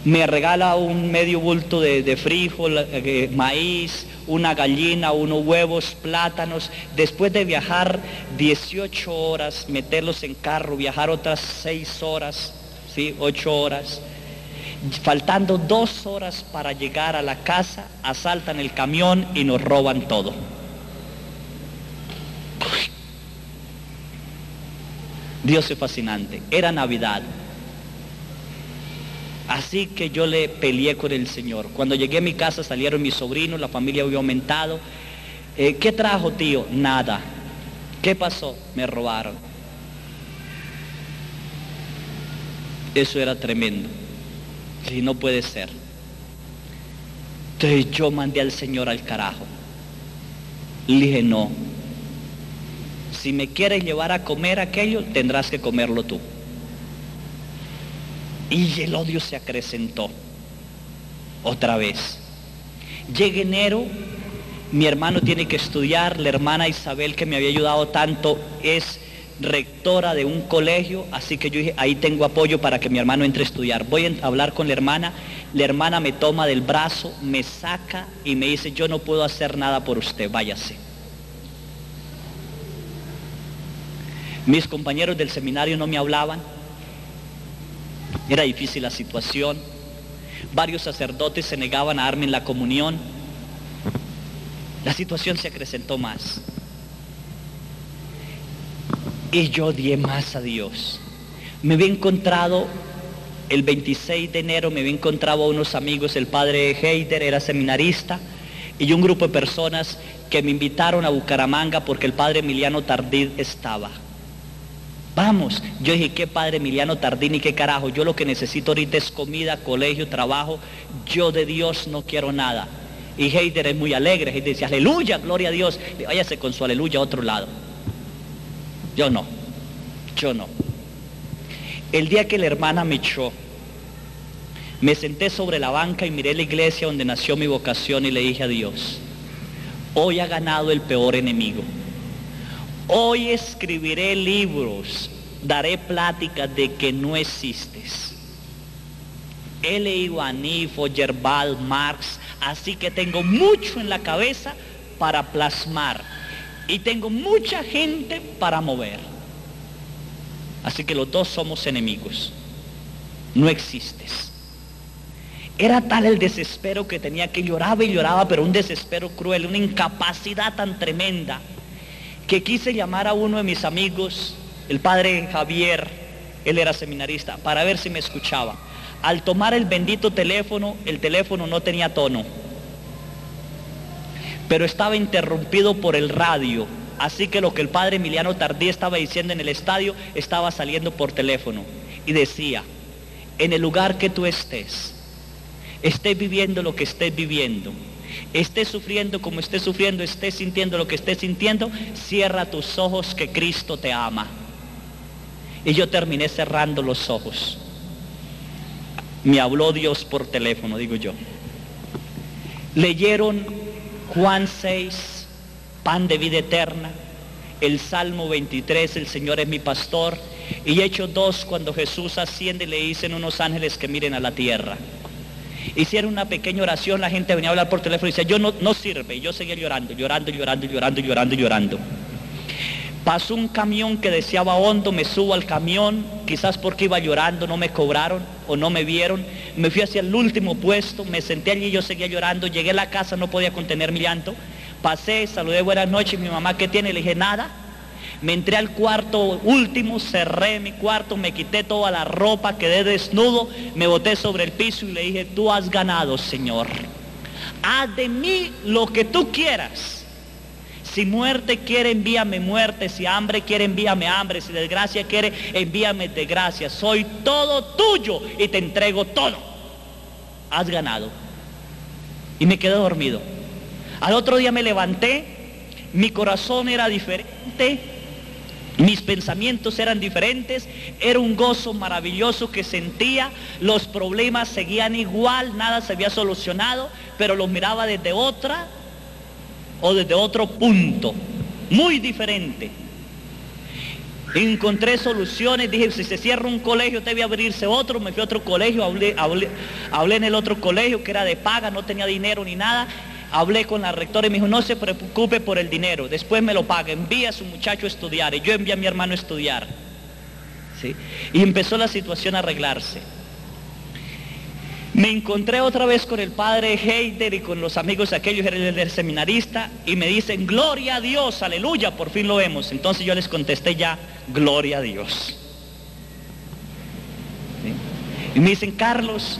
A: Me regala un medio bulto de frijol, maíz, una gallina, unos huevos, plátanos. Después de viajar 18 horas, meterlos en carro, viajar otras 6 horas, ¿sí? 8 horas. Faltando 2 horas para llegar a la casa, asaltan el camión y nos roban todo. Dios es fascinante. Era Navidad. Así que yo le peleé con el Señor. Cuando llegué a mi casa salieron mis sobrinos, la familia había aumentado. ¿Qué trajo, tío? Nada. ¿Qué pasó? Me robaron. Eso era tremendo. Sí, no puede ser. Entonces yo mandé al Señor al carajo. Le dije: no. Si me quieres llevar a comer aquello, tendrás que comerlo tú. Y el odio se acrecentó otra vez. Llega enero, mi hermano tiene que estudiar, la hermana Isabel, que me había ayudado tanto, es rectora de un colegio, así que yo dije: ahí tengo apoyo para que mi hermano entre a estudiar. Voy a hablar con la hermana me toma del brazo, me saca y me dice: yo no puedo hacer nada por usted, váyase. Mis compañeros del seminario no me hablaban. Era difícil la situación. Varios sacerdotes se negaban a darme la comunión. La situación se acrecentó más. Y yo odié más a Dios. Me había encontrado el 26 de enero, me había encontrado a unos amigos, el padre Heider era seminarista, y un grupo de personas que me invitaron a Bucaramanga porque el padre Emiliano Tardí estaba. Vamos, yo dije, ¿qué padre Emiliano Tardí ni qué carajo? Yo lo que necesito ahorita es comida, colegio, trabajo. Yo de Dios no quiero nada. Y Heider es muy alegre, Heider dice, aleluya, gloria a Dios. Váyase con su aleluya a otro lado. Yo no. El día que la hermana me echó, me senté sobre la banca y miré la iglesia donde nació mi vocación y le dije a Dios, hoy ha ganado el peor enemigo. Hoy escribiré libros, daré pláticas de que no existes. He leído a Nietzsche, Feuerbach, Marx, así que tengo mucho en la cabeza para plasmar y tengo mucha gente para mover. Así que los dos somos enemigos. No existes. Era tal el desespero que tenía que lloraba y lloraba, pero un desespero cruel, una incapacidad tan tremenda, que quise llamar a uno de mis amigos, el padre Javier, él era seminarista, para ver si me escuchaba. Al tomar el bendito teléfono, el teléfono no tenía tono, pero estaba interrumpido por el radio, así que lo que el padre Emiliano Tardí estaba diciendo en el estadio, estaba saliendo por teléfono, y decía, en el lugar que tú estés viviendo lo que estés viviendo, estés sufriendo como estés sufriendo, estés sintiendo lo que estés sintiendo, cierra tus ojos que Cristo te ama. Y yo terminé cerrando los ojos. Me habló Dios por teléfono, digo yo. Leyeron Juan 6, pan de vida eterna, el Salmo 23, el Señor es mi pastor, y Hechos 2, cuando Jesús asciende, le dicen unos ángeles que miren a la tierra. Hicieron una pequeña oración, la gente venía a hablar por teléfono y decía, yo no sirve, y yo seguía llorando. Pasó un camión que deseaba hondo, me subo al camión, quizás porque iba llorando, no me cobraron o no me vieron, me fui hacia el último puesto, me senté allí y yo seguía llorando, llegué a la casa, no podía contener mi llanto, pasé, saludé buenas noches, mi mamá, ¿qué tiene? Le dije, nada. Me entré al cuarto último, cerré mi cuarto, me quité toda la ropa, quedé desnudo, me boté sobre el piso y le dije, tú has ganado, Señor. Haz de mí lo que tú quieras. Si muerte quiere, envíame muerte. Si hambre quiere, envíame hambre. Si desgracia quiere, envíame desgracia. Soy todo tuyo y te entrego todo. Has ganado. Y me quedé dormido. Al otro día me levanté, mi corazón era diferente. Mis pensamientos eran diferentes, era un gozo maravilloso que sentía, los problemas seguían igual, nada se había solucionado, pero los miraba desde otra o desde otro punto, muy diferente. Encontré soluciones, dije, si se cierra un colegio debe abrirse otro, me fui a otro colegio, hablé en el otro colegio que era de paga, no tenía dinero ni nada. Hablé con la rectora y me dijo, no se preocupe por el dinero, después me lo paga, envía a su muchacho a estudiar. Y yo envié a mi hermano a estudiar. ¿Sí? Y empezó la situación a arreglarse. Me encontré otra vez con el padre Heider y con los amigos aquellos, era el seminarista, y me dicen, gloria a Dios, aleluya, por fin lo vemos. Entonces yo les contesté ya, gloria a Dios. ¿Sí? Y me dicen, Carlos,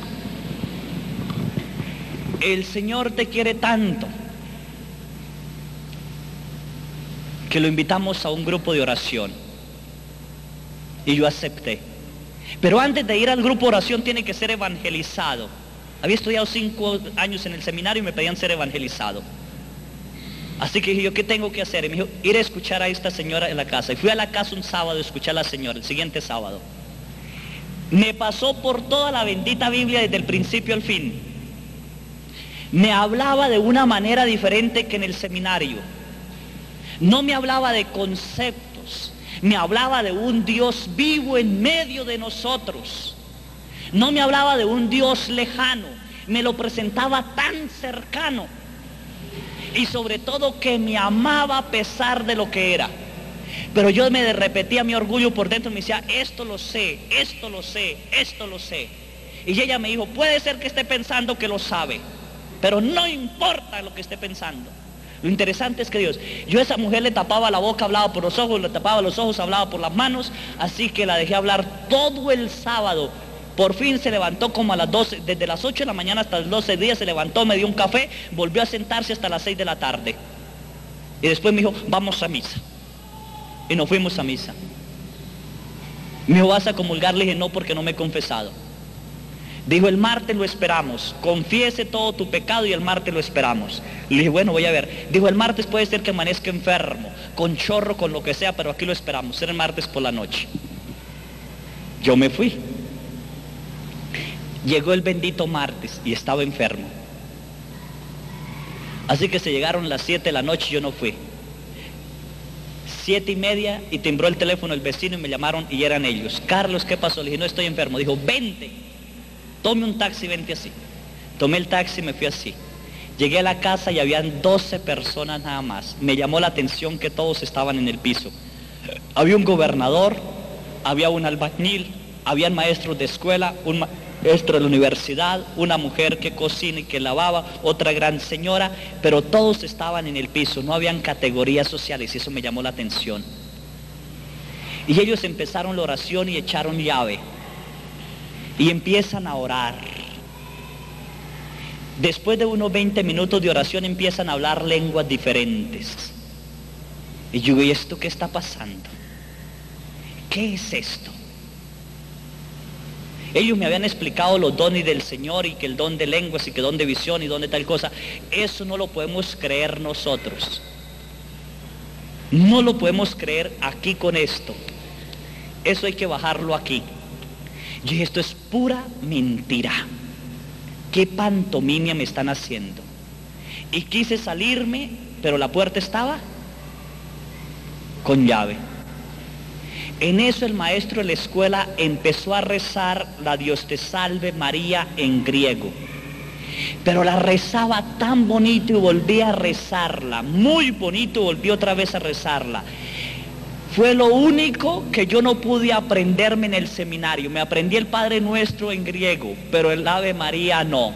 A: el Señor te quiere tanto que lo invitamos a un grupo de oración. Y yo acepté. Pero antes de ir al grupo de oración tiene que ser evangelizado. Había estudiado 5 años en el seminario y me pedían ser evangelizado. Así que dije yo, ¿qué tengo que hacer? Y me dijo, ir a escuchar a esta señora en la casa. Y fui a la casa un sábado a escuchar a la señora, el siguiente sábado. Me pasó por toda la bendita Biblia desde el principio al fin. Me hablaba de una manera diferente que en el seminario. No me hablaba de conceptos, me hablaba de un Dios vivo en medio de nosotros. No me hablaba de un Dios lejano, me lo presentaba tan cercano. Y sobre todo que me amaba a pesar de lo que era. Pero yo me repetía mi orgullo por dentro y me decía, esto lo sé, esto lo sé, esto lo sé. Y ella me dijo, puede ser que esté pensando que lo sabe, pero no importa lo que esté pensando. Lo interesante es que Dios, yo a esa mujer le tapaba la boca, hablaba por los ojos, le tapaba los ojos, hablaba por las manos, así que la dejé hablar todo el sábado. Por fin se levantó como a las 12, desde las 8 de la mañana hasta las 12 días, se levantó, me dio un café, volvió a sentarse hasta las 6 de la tarde. Y después me dijo, vamos a misa. Y nos fuimos a misa. Me dijo, ¿vas a comulgar? Le dije, no, porque no me he confesado. Dijo, el martes lo esperamos, confiese todo tu pecado y el martes lo esperamos. Le dije, bueno, voy a ver. Dijo, el martes puede ser que amanezca enfermo, con chorro, con lo que sea, pero aquí lo esperamos. Era el martes por la noche. Yo me fui. Llegó el bendito martes y estaba enfermo. Así que se llegaron las 7 de la noche y yo no fui. 7:30 y timbró el teléfono el vecino y me llamaron y eran ellos. Carlos, ¿qué pasó? Le dije, no, estoy enfermo. Dijo, vente. Tome un taxi, vente así. Tomé el taxi y me fui así. Llegué a la casa y habían 12 personas nada más. Me llamó la atención que todos estaban en el piso. Había un gobernador, había un albañil, habían maestros de escuela, un maestro de la universidad, una mujer que cocina y que lavaba, otra gran señora, pero todos estaban en el piso, no habían categorías sociales y eso me llamó la atención. Y ellos empezaron la oración y echaron llave. Y empiezan a orar. Después de unos 20 minutos de oración empiezan a hablar lenguas diferentes. Y yo digo, ¿y esto qué está pasando? ¿Qué es esto? Ellos me habían explicado los dones del Señor y que el don de lenguas y que el don de visión y don de tal cosa. Eso no lo podemos creer nosotros. No lo podemos creer aquí con esto. Eso hay que bajarlo aquí. Yo dije, esto es pura mentira. ¿Qué pantomimia me están haciendo? Y quise salirme, pero la puerta estaba con llave. En eso el maestro de la escuela empezó a rezar la Dios te salve María en griego. Pero la rezaba tan bonito y volví a rezarla, muy bonito, volví otra vez a rezarla. Fue lo único que yo no pude aprenderme en el seminario. Me aprendí el Padre Nuestro en griego, pero el Ave María no.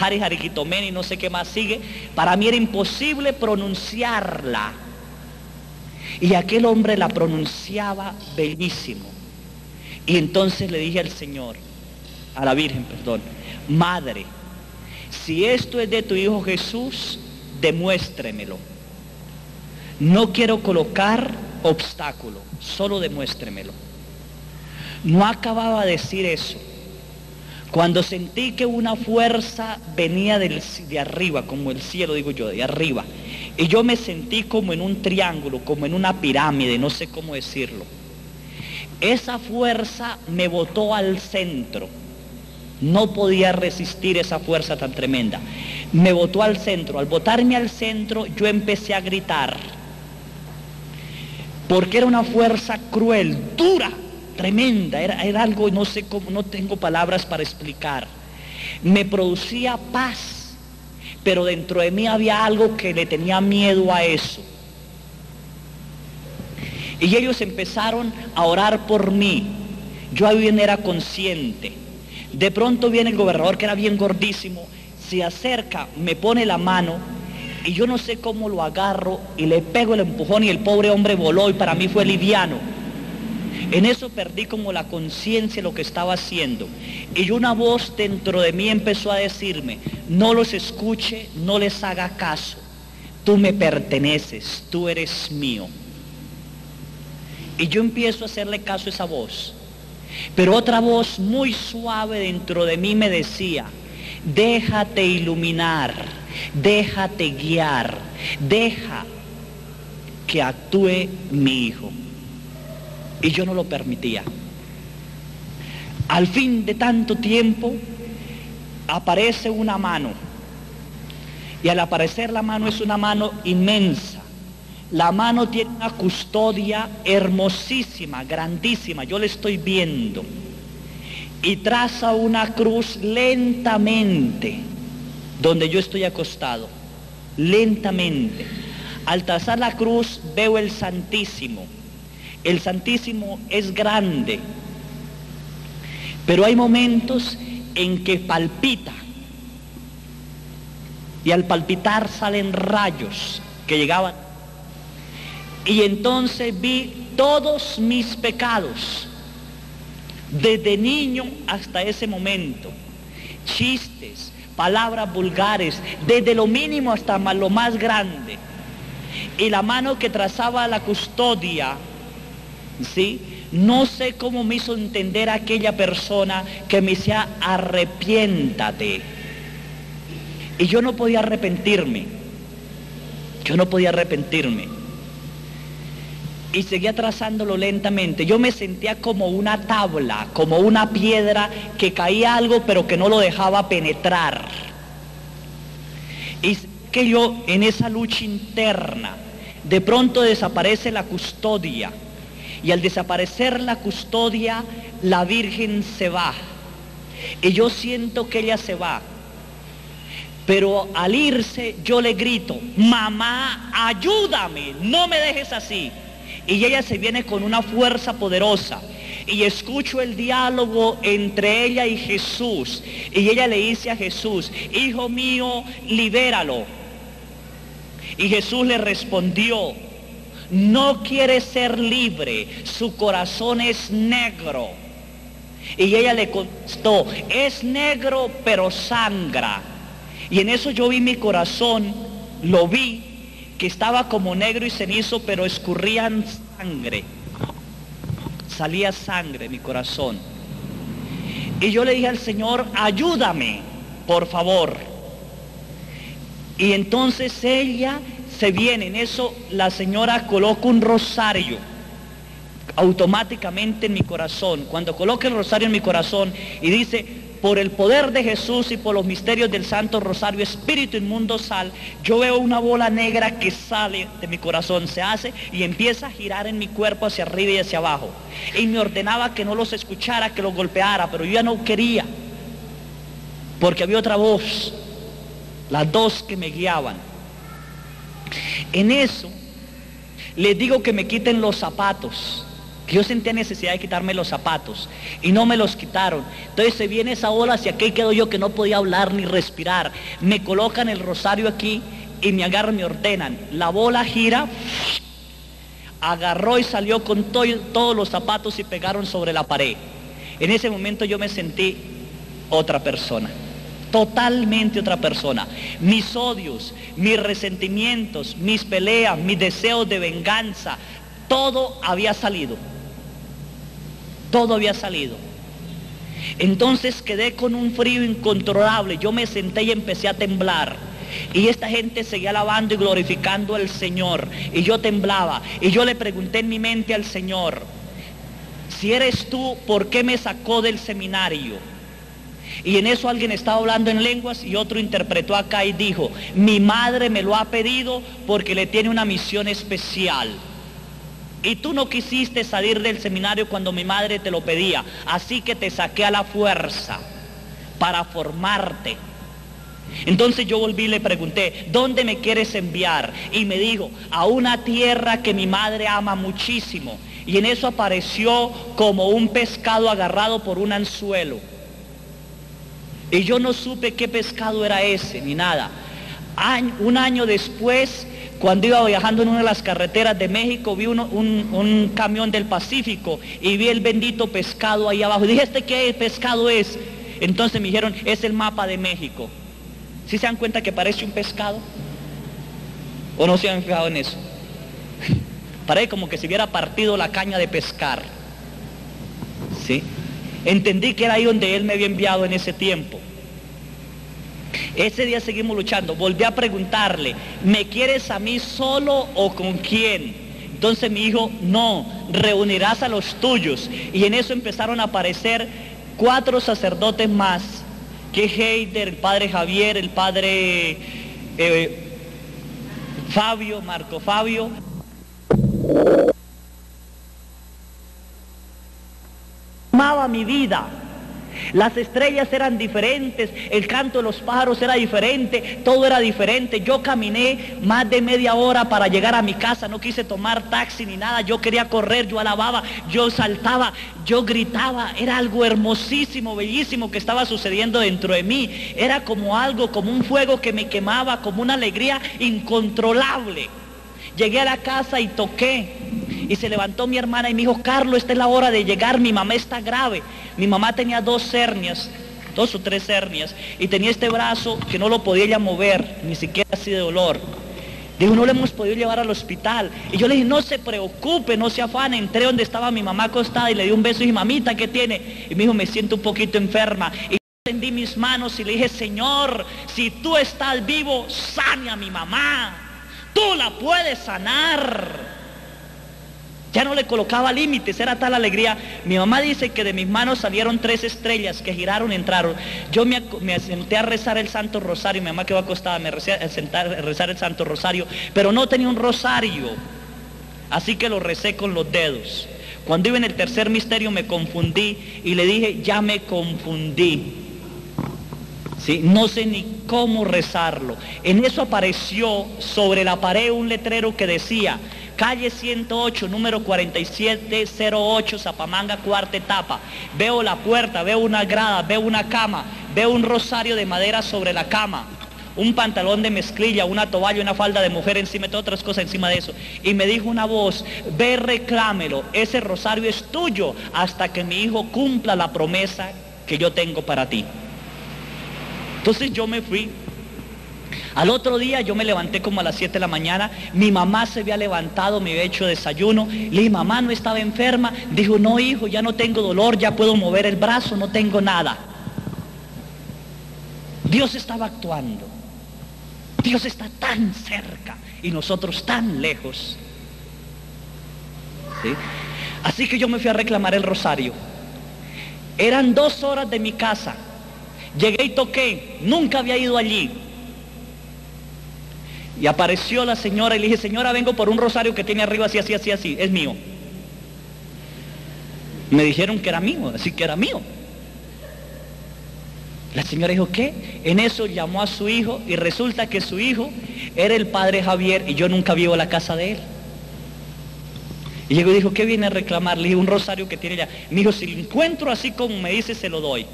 A: Hari Harikitomeni, no sé qué más sigue. Para mí era imposible pronunciarla. Y aquel hombre la pronunciaba bellísimo. Y entonces le dije al Señor, a la Virgen, perdón, Madre, si esto es de tu Hijo Jesús, demuéstremelo. No quiero colocar obstáculo, solo demuéstremelo. No acababa de decir eso cuando sentí que una fuerza venía de arriba, como el cielo, digo yo, de arriba, y yo me sentí como en un triángulo, como en una pirámide, no sé cómo decirlo. Esa fuerza me botó al centro. No podía resistir esa fuerza tan tremenda. Me botó al centro. Al botarme al centro, yo empecé a gritar. Porque era una fuerza cruel, dura, tremenda, era algo, no sé cómo, no tengo palabras para explicar. Me producía paz, pero dentro de mí había algo que le tenía miedo a eso. Y ellos empezaron a orar por mí. Yo bien era consciente. De pronto viene el gobernador, que era bien gordísimo, se acerca, me pone la mano, y yo no sé cómo lo agarro y le pego el empujón y el pobre hombre voló y para mí fue liviano. En eso perdí como la conciencia de lo que estaba haciendo. Y una voz dentro de mí empezó a decirme, no los escuche, no les haga caso. Tú me perteneces, tú eres mío. Y yo empiezo a hacerle caso a esa voz. Pero otra voz muy suave dentro de mí me decía, déjate iluminar, déjate guiar, deja que actúe mi hijo. Y yo no lo permitía. Al fin de tanto tiempo aparece una mano, y al aparecer la mano es una mano inmensa. La mano tiene una custodia hermosísima, grandísima, yo la estoy viendo, y traza una cruz lentamente donde yo estoy acostado, lentamente. Al trazar la cruz veo el Santísimo, El Santísimo es grande, pero hay momentos en que palpita, y al palpitar salen rayos que llegaban, y entonces vi todos mis pecados, desde niño hasta ese momento, chistes, palabras vulgares, desde lo mínimo hasta lo más grande, y la mano que trazaba la custodia, ¿sí? No sé cómo me hizo entender aquella persona que me decía, arrepiéntate. Y yo no podía arrepentirme. Y seguía trazándolo lentamente. Yo me sentía como una tabla, como una piedra que caía algo pero que no lo dejaba penetrar. Y que yo en esa lucha interna, de pronto desaparece la custodia. Y al desaparecer la custodia, la Virgen se va. Y yo siento que ella se va. Pero al irse yo le grito, mamá, ayúdame, no me dejes así. Y ella se viene con una fuerza poderosa. Y escucho el diálogo entre ella y Jesús. Y ella le dice a Jesús, hijo mío, libéralo. Y Jesús le respondió, no quiere ser libre, su corazón es negro. Y ella le contestó, es negro pero sangra. Y en eso yo vi mi corazón, lo vi, que estaba como negro y cenizo, pero escurrían sangre. Salía sangre de mi corazón. Y yo le dije al Señor, ayúdame, por favor. Y entonces ella se viene, en eso la señora coloca un rosario automáticamente en mi corazón. Cuando coloca el rosario en mi corazón y dice, por el poder de Jesús y por los misterios del Santo Rosario, espíritu inmundo sal, yo veo una bola negra que sale de mi corazón, se hace y empieza a girar en mi cuerpo hacia arriba y hacia abajo. Y me ordenaba que no los escuchara, que los golpeara, pero yo ya no quería, porque había otra voz, las dos que me guiaban. En eso, les digo que me quiten los zapatos. Yo sentía necesidad de quitarme los zapatos y no me los quitaron. Entonces se viene esa ola, hacia aquí quedo yo que no podía hablar ni respirar. Me colocan el rosario aquí y me agarran, me ordenan. La bola gira, agarró y salió con todos los zapatos y pegaron sobre la pared. En ese momento yo me sentí otra persona, totalmente otra persona. Mis odios, mis resentimientos, mis peleas, mis deseos de venganza, todo había salido. Todo había salido. Entonces quedé con un frío incontrolable. Yo me senté y empecé a temblar. Y esta gente seguía alabando y glorificando al Señor. Y yo temblaba. Y yo le pregunté en mi mente al Señor, si eres tú, ¿por qué me sacó del seminario? Y en eso alguien estaba hablando en lenguas y otro interpretó acá y dijo, mi madre me lo ha pedido porque le tiene una misión especial. Y tú no quisiste salir del seminario cuando mi madre te lo pedía, así que te saqué a la fuerza para formarte. Entonces yo volví y le pregunté, ¿dónde me quieres enviar? Y me dijo, a una tierra que mi madre ama muchísimo. Y en eso apareció como un pescado agarrado por un anzuelo. Y yo no supe qué pescado era ese, ni nada. Un año después, cuando iba viajando en una de las carreteras de México, vi un camión del Pacífico y vi el bendito pescado ahí abajo. Y dije, ¿este qué pescado es? Entonces me dijeron, es el mapa de México. ¿Sí se dan cuenta que parece un pescado? ¿O no se han fijado en eso? Parece como que se hubiera partido la caña de pescar. ¿Sí? Entendí que era ahí donde Él me había enviado en ese tiempo. Ese día seguimos luchando. Volví a preguntarle, ¿me quieres a mí solo o con quién? Entonces me dijo, no, reunirás a los tuyos. Y en eso empezaron a aparecer 4 sacerdotes más, que Heider, el padre Javier, el padre Fabio, Marco Fabio. Amaba mi vida. Las estrellas eran diferentes, el canto de los pájaros era diferente, todo era diferente. Yo caminé más de media hora para llegar a mi casa, no quise tomar taxi ni nada, yo quería correr, yo alababa, yo saltaba, yo gritaba. Era algo hermosísimo, bellísimo que estaba sucediendo dentro de mí. Era como algo, como un fuego que me quemaba, como una alegría incontrolable. Llegué a la casa y toqué, y se levantó mi hermana y me dijo: Carlos, esta es la hora de llegar, mi mamá está grave. Mi mamá tenía 2 hernias, 2 o 3 hernias, y tenía este brazo que no lo podía ella mover, ni siquiera así de dolor. Dijo: no le hemos podido llevar al hospital. Y yo le dije: no se preocupe, no se afane. Entré donde estaba mi mamá acostada y le di un beso y dije: mamita, ¿qué tiene? Y me dijo: me siento un poquito enferma. Y tendí mis manos y le dije: Señor, si tú estás vivo, sane a mi mamá. Tú la puedes sanar. Ya no le colocaba límites, era tal alegría. Mi mamá dice que de mis manos salieron 3 estrellas que giraron, entraron. Yo me senté a rezar el Santo Rosario. Mi mamá quedó acostada, me senté a rezar el Santo Rosario, pero no tenía un rosario, así que lo recé con los dedos. Cuando iba en el tercer misterio me confundí y le dije: ya me confundí, ¿sí? No sé ni cómo rezarlo. En eso apareció sobre la pared un letrero que decía: calle 108, número 4708, Zapamanga, cuarta etapa. Veo la puerta, veo una grada, veo una cama, veo un rosario de madera sobre la cama, un pantalón de mezclilla, una toalla, una falda de mujer encima de otras cosas encima de eso. Y me dijo una voz: ve, reclámelo, ese rosario es tuyo hasta que mi hijo cumpla la promesa que yo tengo para ti. Entonces yo me fui. Al otro día yo me levanté como a las 7 de la mañana, mi mamá se había levantado, me había hecho desayuno, le dije: mamá, ¿no estaba enferma? Dijo: no, hijo, ya no tengo dolor, ya puedo mover el brazo, no tengo nada. Dios estaba actuando. Dios está tan cerca y nosotros tan lejos, ¿sí? Así que yo me fui a reclamar el rosario. Eran 2 horas de mi casa. Llegué y toqué, nunca había ido allí. Y apareció la señora y le dije: señora, vengo por un rosario que tiene arriba así, así, así, así, es mío. Me dijeron que era mío, así que era mío. La señora dijo: ¿qué? En eso llamó a su hijo y resulta que su hijo era el padre Javier y yo nunca vivo a la casa de él. Y llegó y dijo: ¿qué viene a reclamar? Le dije: un rosario que tiene allá. Me dijo: si lo encuentro así como me dice, se lo doy.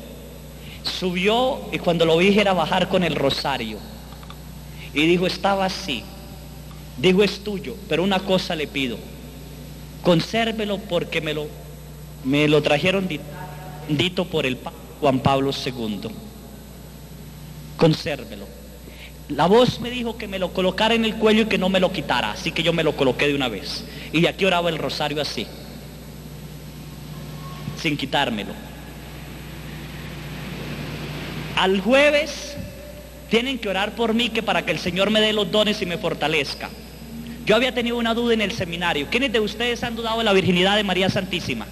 A: Subió y cuando lo vi era bajar con el rosario. Y dijo: estaba así. Dijo: es tuyo, pero una cosa le pido. Consérvelo porque me lo trajeron dito por el Papa Juan Pablo II. Consérvelo. La voz me dijo que me lo colocara en el cuello y que no me lo quitara, así que yo me lo coloqué de una vez. Y de aquí oraba el rosario así, sin quitármelo. Al jueves tienen que orar por mí, que para que el Señor me dé los dones y me fortalezca. Yo había tenido una duda en el seminario. ¿Quiénes de ustedes han dudado de la virginidad de María Santísima?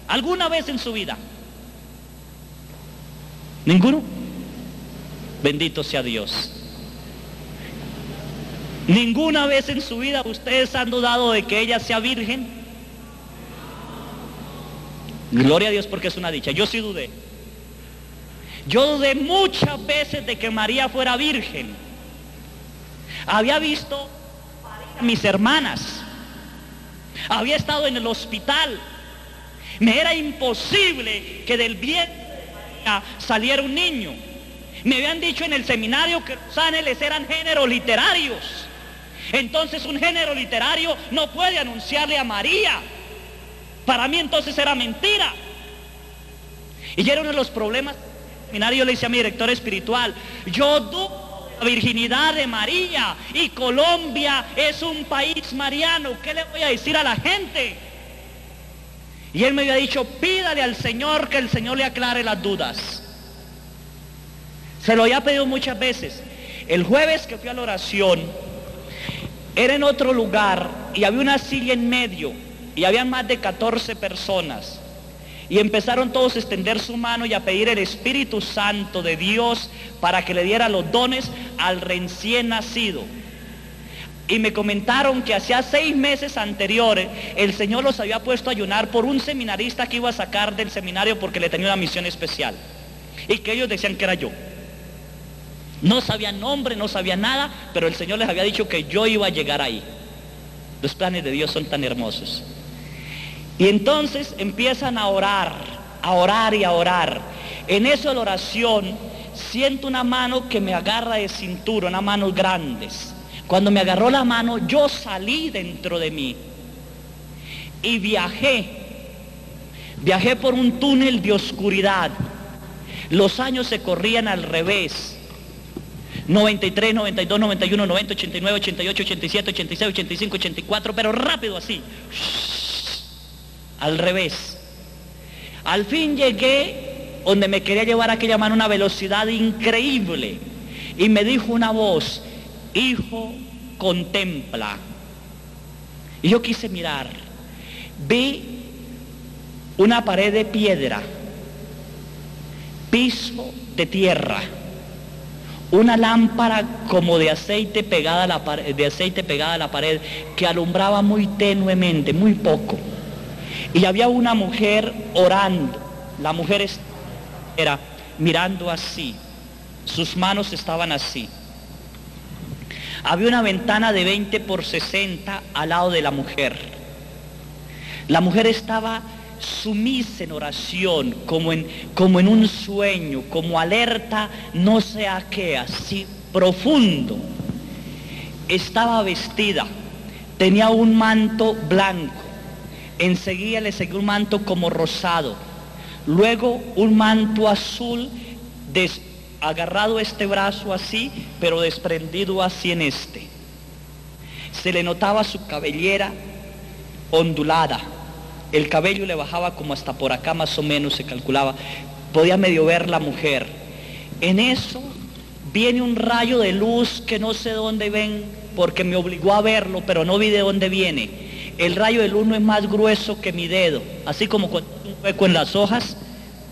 A: ¿Alguna vez en su vida? ¿Ninguno? Bendito sea Dios. ¿Ninguna vez en su vida ustedes han dudado de que ella sea virgen? Gloria a Dios, porque es una dicha. Yo sí dudé. Yo dudé muchas veces de que María fuera virgen. Había visto a mis hermanas. Había estado en el hospital. Me era imposible que del vientre de María saliera un niño. Me habían dicho en el seminario que los ángeles eran géneros literarios. Entonces un género literario no puede anunciarle a María. Para mí entonces era mentira. Y era uno de los problemas. En el seminario yo le decía a mi director espiritual: yo dudo de la virginidad de María y Colombia es un país mariano. ¿Qué le voy a decir a la gente? Y él me había dicho: pídale al Señor que el Señor le aclare las dudas. Se lo había pedido muchas veces. El jueves que fui a la oración, era en otro lugar y había una silla en medio y había más de 14 personas. Y empezaron todos a extender su mano y a pedir el Espíritu Santo de Dios para que le diera los dones al recién nacido. Y me comentaron que hacía 6 meses anteriores el Señor los había puesto a ayunar por un seminarista que iba a sacar del seminario porque le tenía una misión especial. y que ellos decían que era yo. No sabían nombre, no sabían nada, pero el Señor les había dicho que yo iba a llegar ahí. Los planes de Dios son tan hermosos. Y entonces empiezan a orar y a orar. En eso de la oración siento una mano que me agarra de cintura, unas manos grandes. Cuando me agarró la mano, yo salí dentro de mí y viajé por un túnel de oscuridad. Los años se corrían al revés: 93, 92, 91, 90, 89, 88, 87, 86, 85, 84, pero rápido así, al revés. Al fin llegué donde me quería llevar aquella mano a una velocidad increíble, y me dijo una voz: hijo, contempla. Y yo quise mirar. Vi una pared de piedra, piso de tierra, una lámpara como de aceite pegada a la pared, que alumbraba muy tenuemente, muy poco. Y había una mujer orando. La mujer era mirando así, sus manos estaban así. Había una ventana de 20 por 60 al lado de la mujer. La mujer estaba sumisa en oración, como en un sueño, como alerta, no sé a qué, así profundo. Estaba vestida, tenía un manto blanco, enseguida le seguía un manto como rosado, luego un manto azul, agarrado este brazo así, pero desprendido así en este. Se le notaba su cabellera ondulada, el cabello le bajaba como hasta por acá más o menos, se calculaba, podía medio ver la mujer. En eso viene un rayo de luz que no sé dónde ven, porque me obligó a verlo, pero no vi de dónde viene. El rayo de luz no es más grueso que mi dedo, así como cuando hay un hueco en las hojas,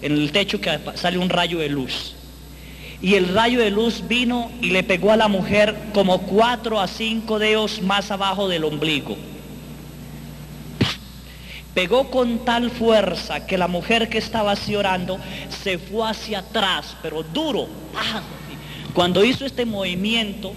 A: en el techo, que sale un rayo de luz. Y el rayo de luz vino y le pegó a la mujer como 4 a 5 dedos más abajo del ombligo. Pegó con tal fuerza que la mujer que estaba así orando se fue hacia atrás, pero duro. Cuando hizo este movimiento,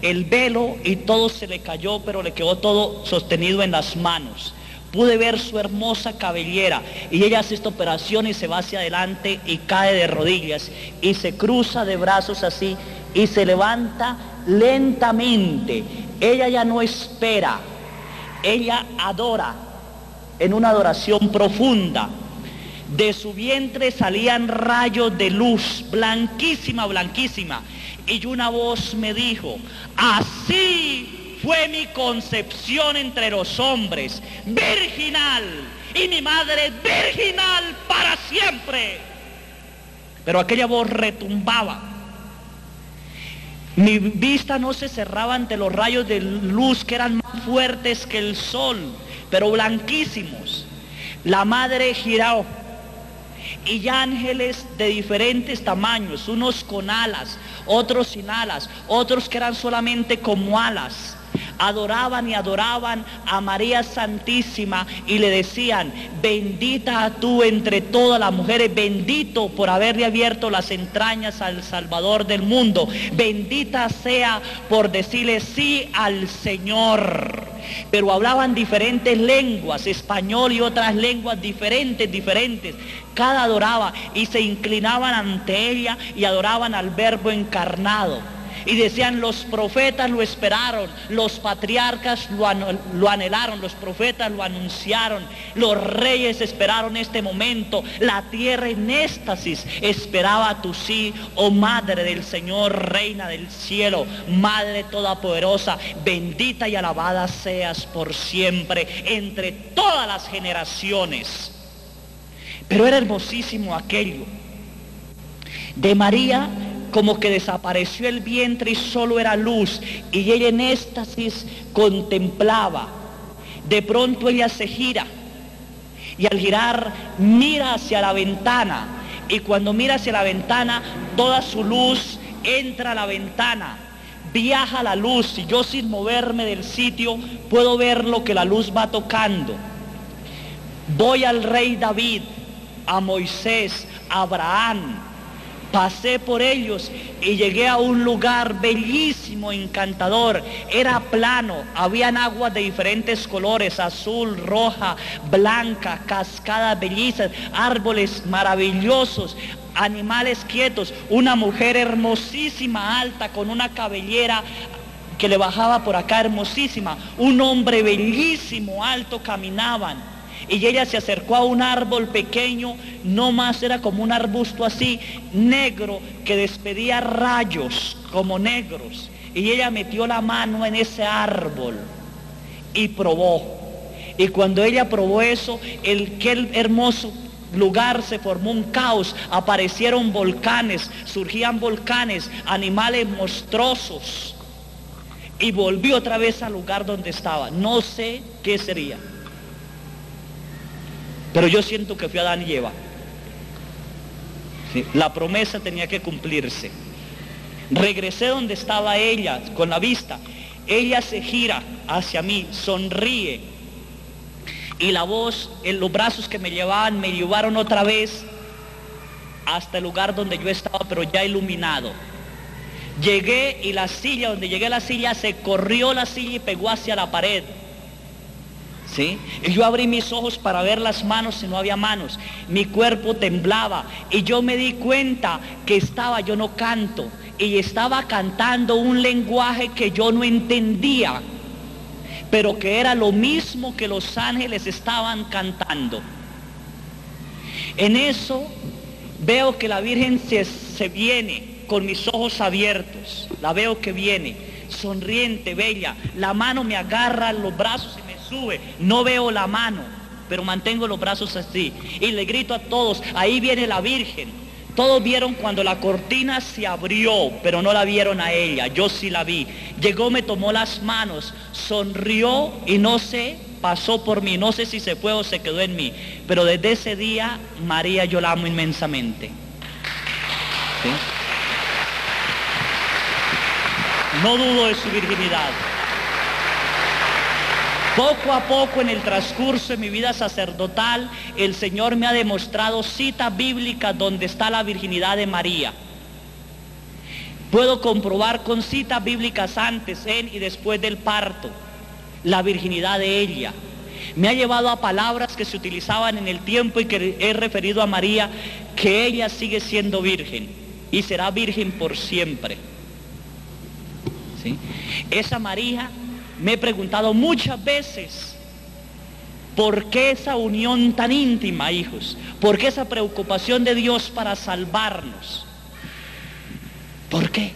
A: el velo y todo se le cayó, pero le quedó todo sostenido en las manos. Pude ver su hermosa cabellera, y ella hace esta operación y se va hacia adelante y cae de rodillas y se cruza de brazos así y se levanta lentamente. Ella ya no espera, ella adora en una adoración profunda. De su vientre salían rayos de luz, blanquísima, blanquísima, y una voz me dijo: así fue mi concepción entre los hombres, virginal, y mi madre virginal para siempre. Pero aquella voz retumbaba. Mi vista no se cerraba ante los rayos de luz, que eran más fuertes que el sol, pero blanquísimos. La madre giró, y ya ángeles de diferentes tamaños, unos con alas, otros sin alas, otros que eran solamente como alas, adoraban y adoraban a María Santísima y le decían: bendita tú entre todas las mujeres, bendito por haberle abierto las entrañas al Salvador del mundo, bendita sea por decirle sí al Señor. Pero hablaban diferentes lenguas, español y otras lenguas diferentes. Cada adoraba y se inclinaban ante ella y adoraban al Verbo encarnado. Y decían: los profetas lo esperaron, los patriarcas lo anhelaron, los profetas lo anunciaron, los reyes esperaron este momento, la tierra en éxtasis esperaba tu sí, oh Madre del Señor, Reina del cielo, Madre todopoderosa, bendita y alabada seas por siempre entre todas las generaciones. Pero era hermosísimo aquello. De María como que desapareció el vientre y solo era luz, y ella en éxtasis contemplaba. De pronto ella se gira, y al girar mira hacia la ventana, y cuando mira hacia la ventana, toda su luz entra a la ventana, viaja la luz, y yo sin moverme del sitio puedo ver lo que la luz va tocando. Voy al rey David, a Moisés, a Abraham, Pasé por ellos y llegué a un lugar bellísimo, encantador. Era plano, habían aguas de diferentes colores, azul, roja, blanca, cascadas bellísimas, árboles maravillosos, animales quietos, una mujer hermosísima, alta, con una cabellera que le bajaba por acá, hermosísima, un hombre bellísimo, alto, caminaban. Y ella se acercó a un árbol pequeño, no más, era como un arbusto así, negro, que despedía rayos como negros. Y ella metió la mano en ese árbol y probó. Y cuando ella probó eso, aquel hermoso lugar se formó un caos, aparecieron volcanes, surgían volcanes, animales monstruosos. Y volvió otra vez al lugar donde estaba. No sé qué sería, pero yo siento que fui Adán y Eva. ¿Sí? La promesa tenía que cumplirse. Regresé donde estaba ella, con la vista. Ella se gira hacia mí, sonríe. Y la voz, en los brazos que me llevaron otra vez hasta el lugar donde yo estaba, pero ya iluminado. Llegué y la silla, donde llegué a la silla, se corrió la silla y pegó hacia la pared. ¿Sí? Y yo abrí mis ojos para ver las manos y no había manos. Mi cuerpo temblaba y yo me di cuenta que yo no canto, y estaba cantando un lenguaje que yo no entendía, pero que era lo mismo que los ángeles estaban cantando. En eso veo que la Virgen se viene con mis ojos abiertos, la veo que viene, sonriente, bella, la mano me agarra los brazos y me sube, no veo la mano, pero mantengo los brazos así, y le grito a todos, ahí viene la Virgen. Todos vieron cuando la cortina se abrió, pero no la vieron a ella, yo sí la vi. Llegó, me tomó las manos, sonrió y no sé, pasó por mí, no sé si se fue o se quedó en mí, pero desde ese día, María, yo la amo inmensamente. ¿Sí? No dudo de su virginidad. Poco a poco en el transcurso de mi vida sacerdotal, el Señor me ha demostrado citas bíblicas donde está la virginidad de María. Puedo comprobar con citas bíblicas antes, en y después del parto, la virginidad de ella. Me ha llevado a palabras que se utilizaban en el tiempo y que he referido a María, que ella sigue siendo virgen y será virgen por siempre. ¿Sí? Esa María, me he preguntado muchas veces, ¿por qué esa unión tan íntima, hijos? ¿Por qué esa preocupación de Dios para salvarnos? ¿Por qué?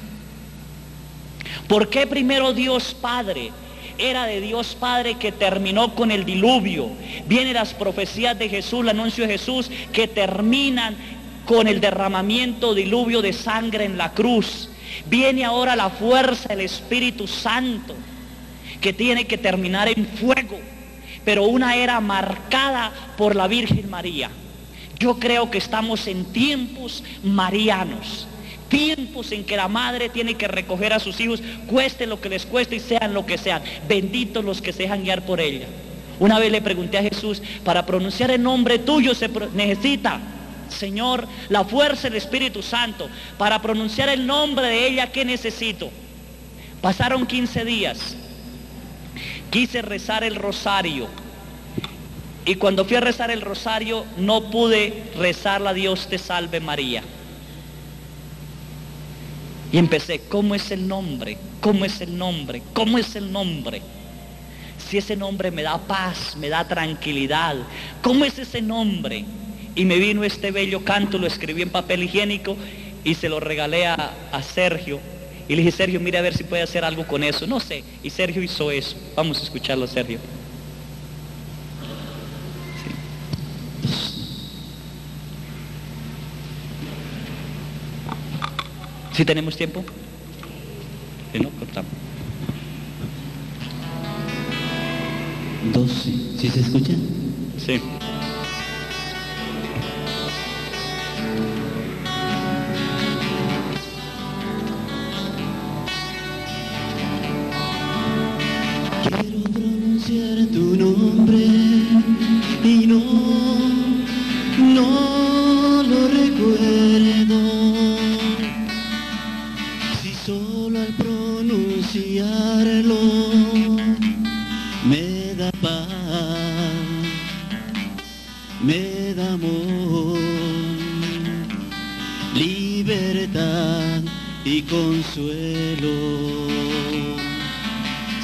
A: ¿Por qué primero Dios Padre? Era de Dios Padre que terminó con el diluvio. Vienen las profecías de Jesús, el anuncio de Jesús, que terminan con el derramamiento, diluvio de sangre en la cruz. Viene ahora la fuerza del Espíritu Santo, que tiene que terminar en fuego, pero una era marcada por la Virgen María. Yo creo que estamos en tiempos marianos, tiempos en que la madre tiene que recoger a sus hijos, cueste lo que les cueste y sean lo que sean. Benditos los que se dejan guiar por ella. Una vez le pregunté a Jesús, para pronunciar el nombre tuyo se necesita, Señor, la fuerza del Espíritu Santo. Para pronunciar el nombre de ella, ¿qué necesito? Pasaron 15 días. Quise rezar el rosario. Y cuando fui a rezar el rosario, no pude rezarla Dios te salve María. Y empecé, ¿cómo es el nombre? ¿Cómo es el nombre? ¿Cómo es el nombre? Si ese nombre me da paz, me da tranquilidad. ¿Cómo es ese nombre? Y me vino este bello canto, lo escribí en papel higiénico y se lo regalé a Sergio. Y le dije, Sergio, mira a ver si puede hacer algo con eso. No sé. Y Sergio hizo eso. Vamos a escucharlo, Sergio. ¿Sí tenemos tiempo? Si no, cortamos.
B: 12. ¿Sí se escucha?
A: Sí.
B: Quiero pronunciar tu nombre y no lo recuerdo. pronunciarlo me da paz, me da amor, libertad y consuelo.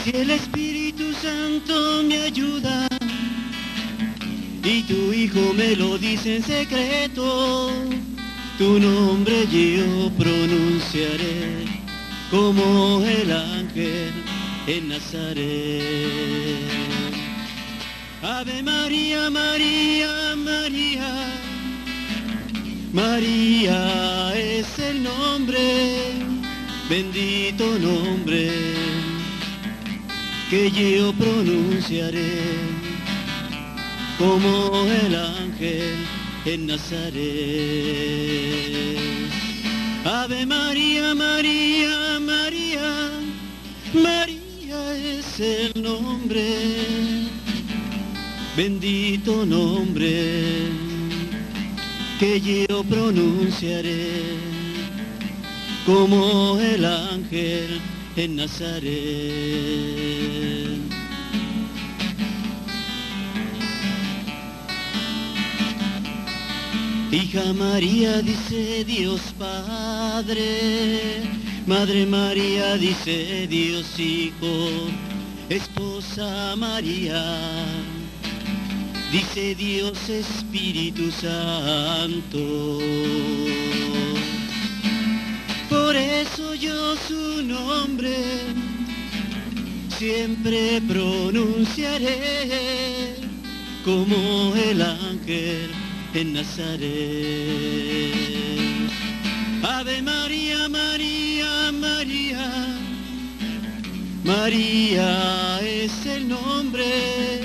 B: Si el Espíritu Santo me ayuda y tu Hijo me lo dice en secreto, tu nombre yo pronunciaré como el ángel en Nazaret. Ave María, María, María, María es el nombre, bendito nombre que yo pronunciaré como el ángel en Nazaret. Ave María, María, María, María es el nombre, bendito nombre que yo pronunciaré como el ángel en Nazaret. Hija María, dice Dios Padre, Madre María, dice Dios Hijo, Esposa María, dice Dios Espíritu Santo. Por eso yo su nombre siempre pronunciaré como el ángel en Nazaret. Ave María, María, María, María es el nombre,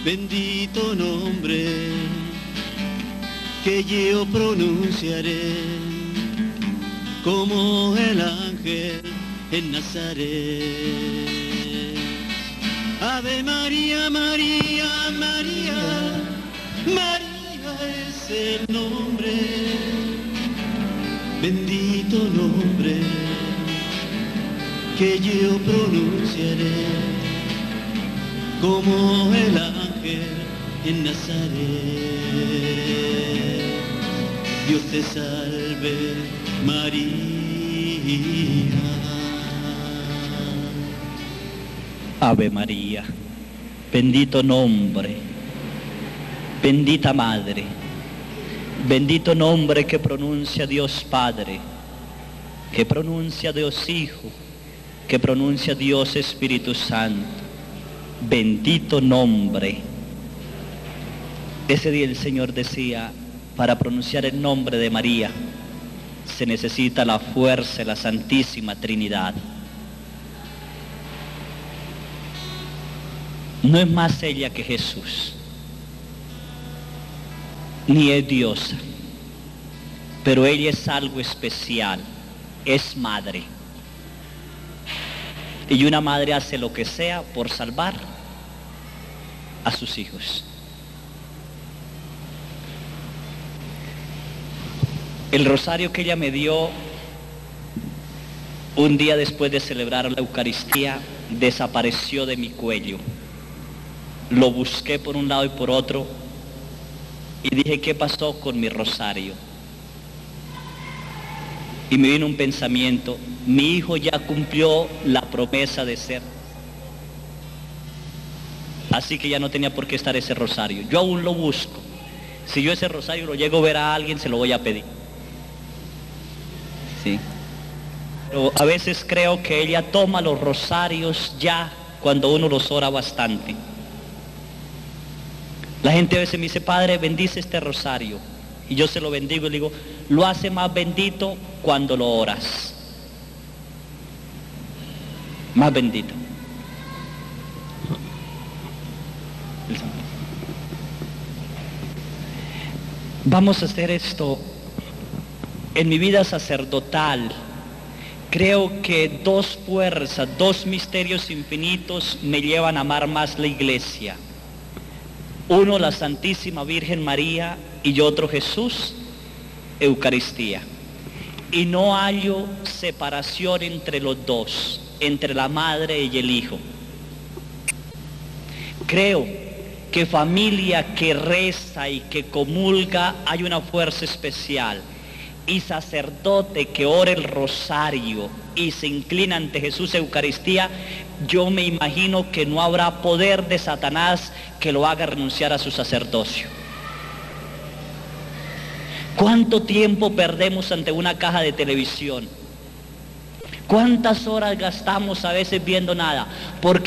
B: bendito nombre que yo pronunciaré como el ángel en Nazaret. Ave María, María, María, María es el nombre, bendito nombre que yo pronunciaré como el ángel en Nazaret. Dios te salve, María.
A: Ave María, bendito nombre, bendita Madre, bendito nombre que pronuncia Dios Padre, que pronuncia Dios Hijo, que pronuncia Dios Espíritu Santo. Bendito nombre. Ese día el Señor decía, para pronunciar el nombre de María se necesita la fuerza de la Santísima Trinidad. No es más ella que Jesús, ni es diosa, pero ella es algo especial, es madre. Y una madre hace lo que sea por salvar a sus hijos. El rosario que ella me dio un día después de celebrar la Eucaristía desapareció de mi cuello. Lo busqué por un lado y por otro y dije, ¿qué pasó con mi rosario? Y me vino un pensamiento, mi hijo ya cumplió la promesa de ser. Así que ya no tenía por qué estar ese rosario. Yo aún lo busco. Si yo ese rosario lo llego a ver a alguien, se lo voy a pedir. Sí. Pero a veces creo que ella toma los rosarios ya cuando uno los ora bastante. La gente a veces me dice, Padre, bendice este rosario. Y yo se lo bendigo y le digo, lo hace más bendito cuando lo oras. Más bendito. Vamos a hacer esto. En mi vida sacerdotal, creo que dos fuerzas, dos misterios infinitos me llevan a amar más la iglesia. Uno, la Santísima Virgen María, y otro, Jesús, Eucaristía. Y no hallo separación entre los dos. entre la madre y el hijo. Creo que familia que reza y que comulga hay una fuerza especial. Y sacerdote que ora el rosario y se inclina ante Jesús Eucaristía, yo me imagino que no habrá poder de Satanás que lo haga renunciar a su sacerdocio. ¿Cuánto tiempo perdemos ante una caja de televisión? ¿Cuántas horas gastamos a veces viendo nada? Porque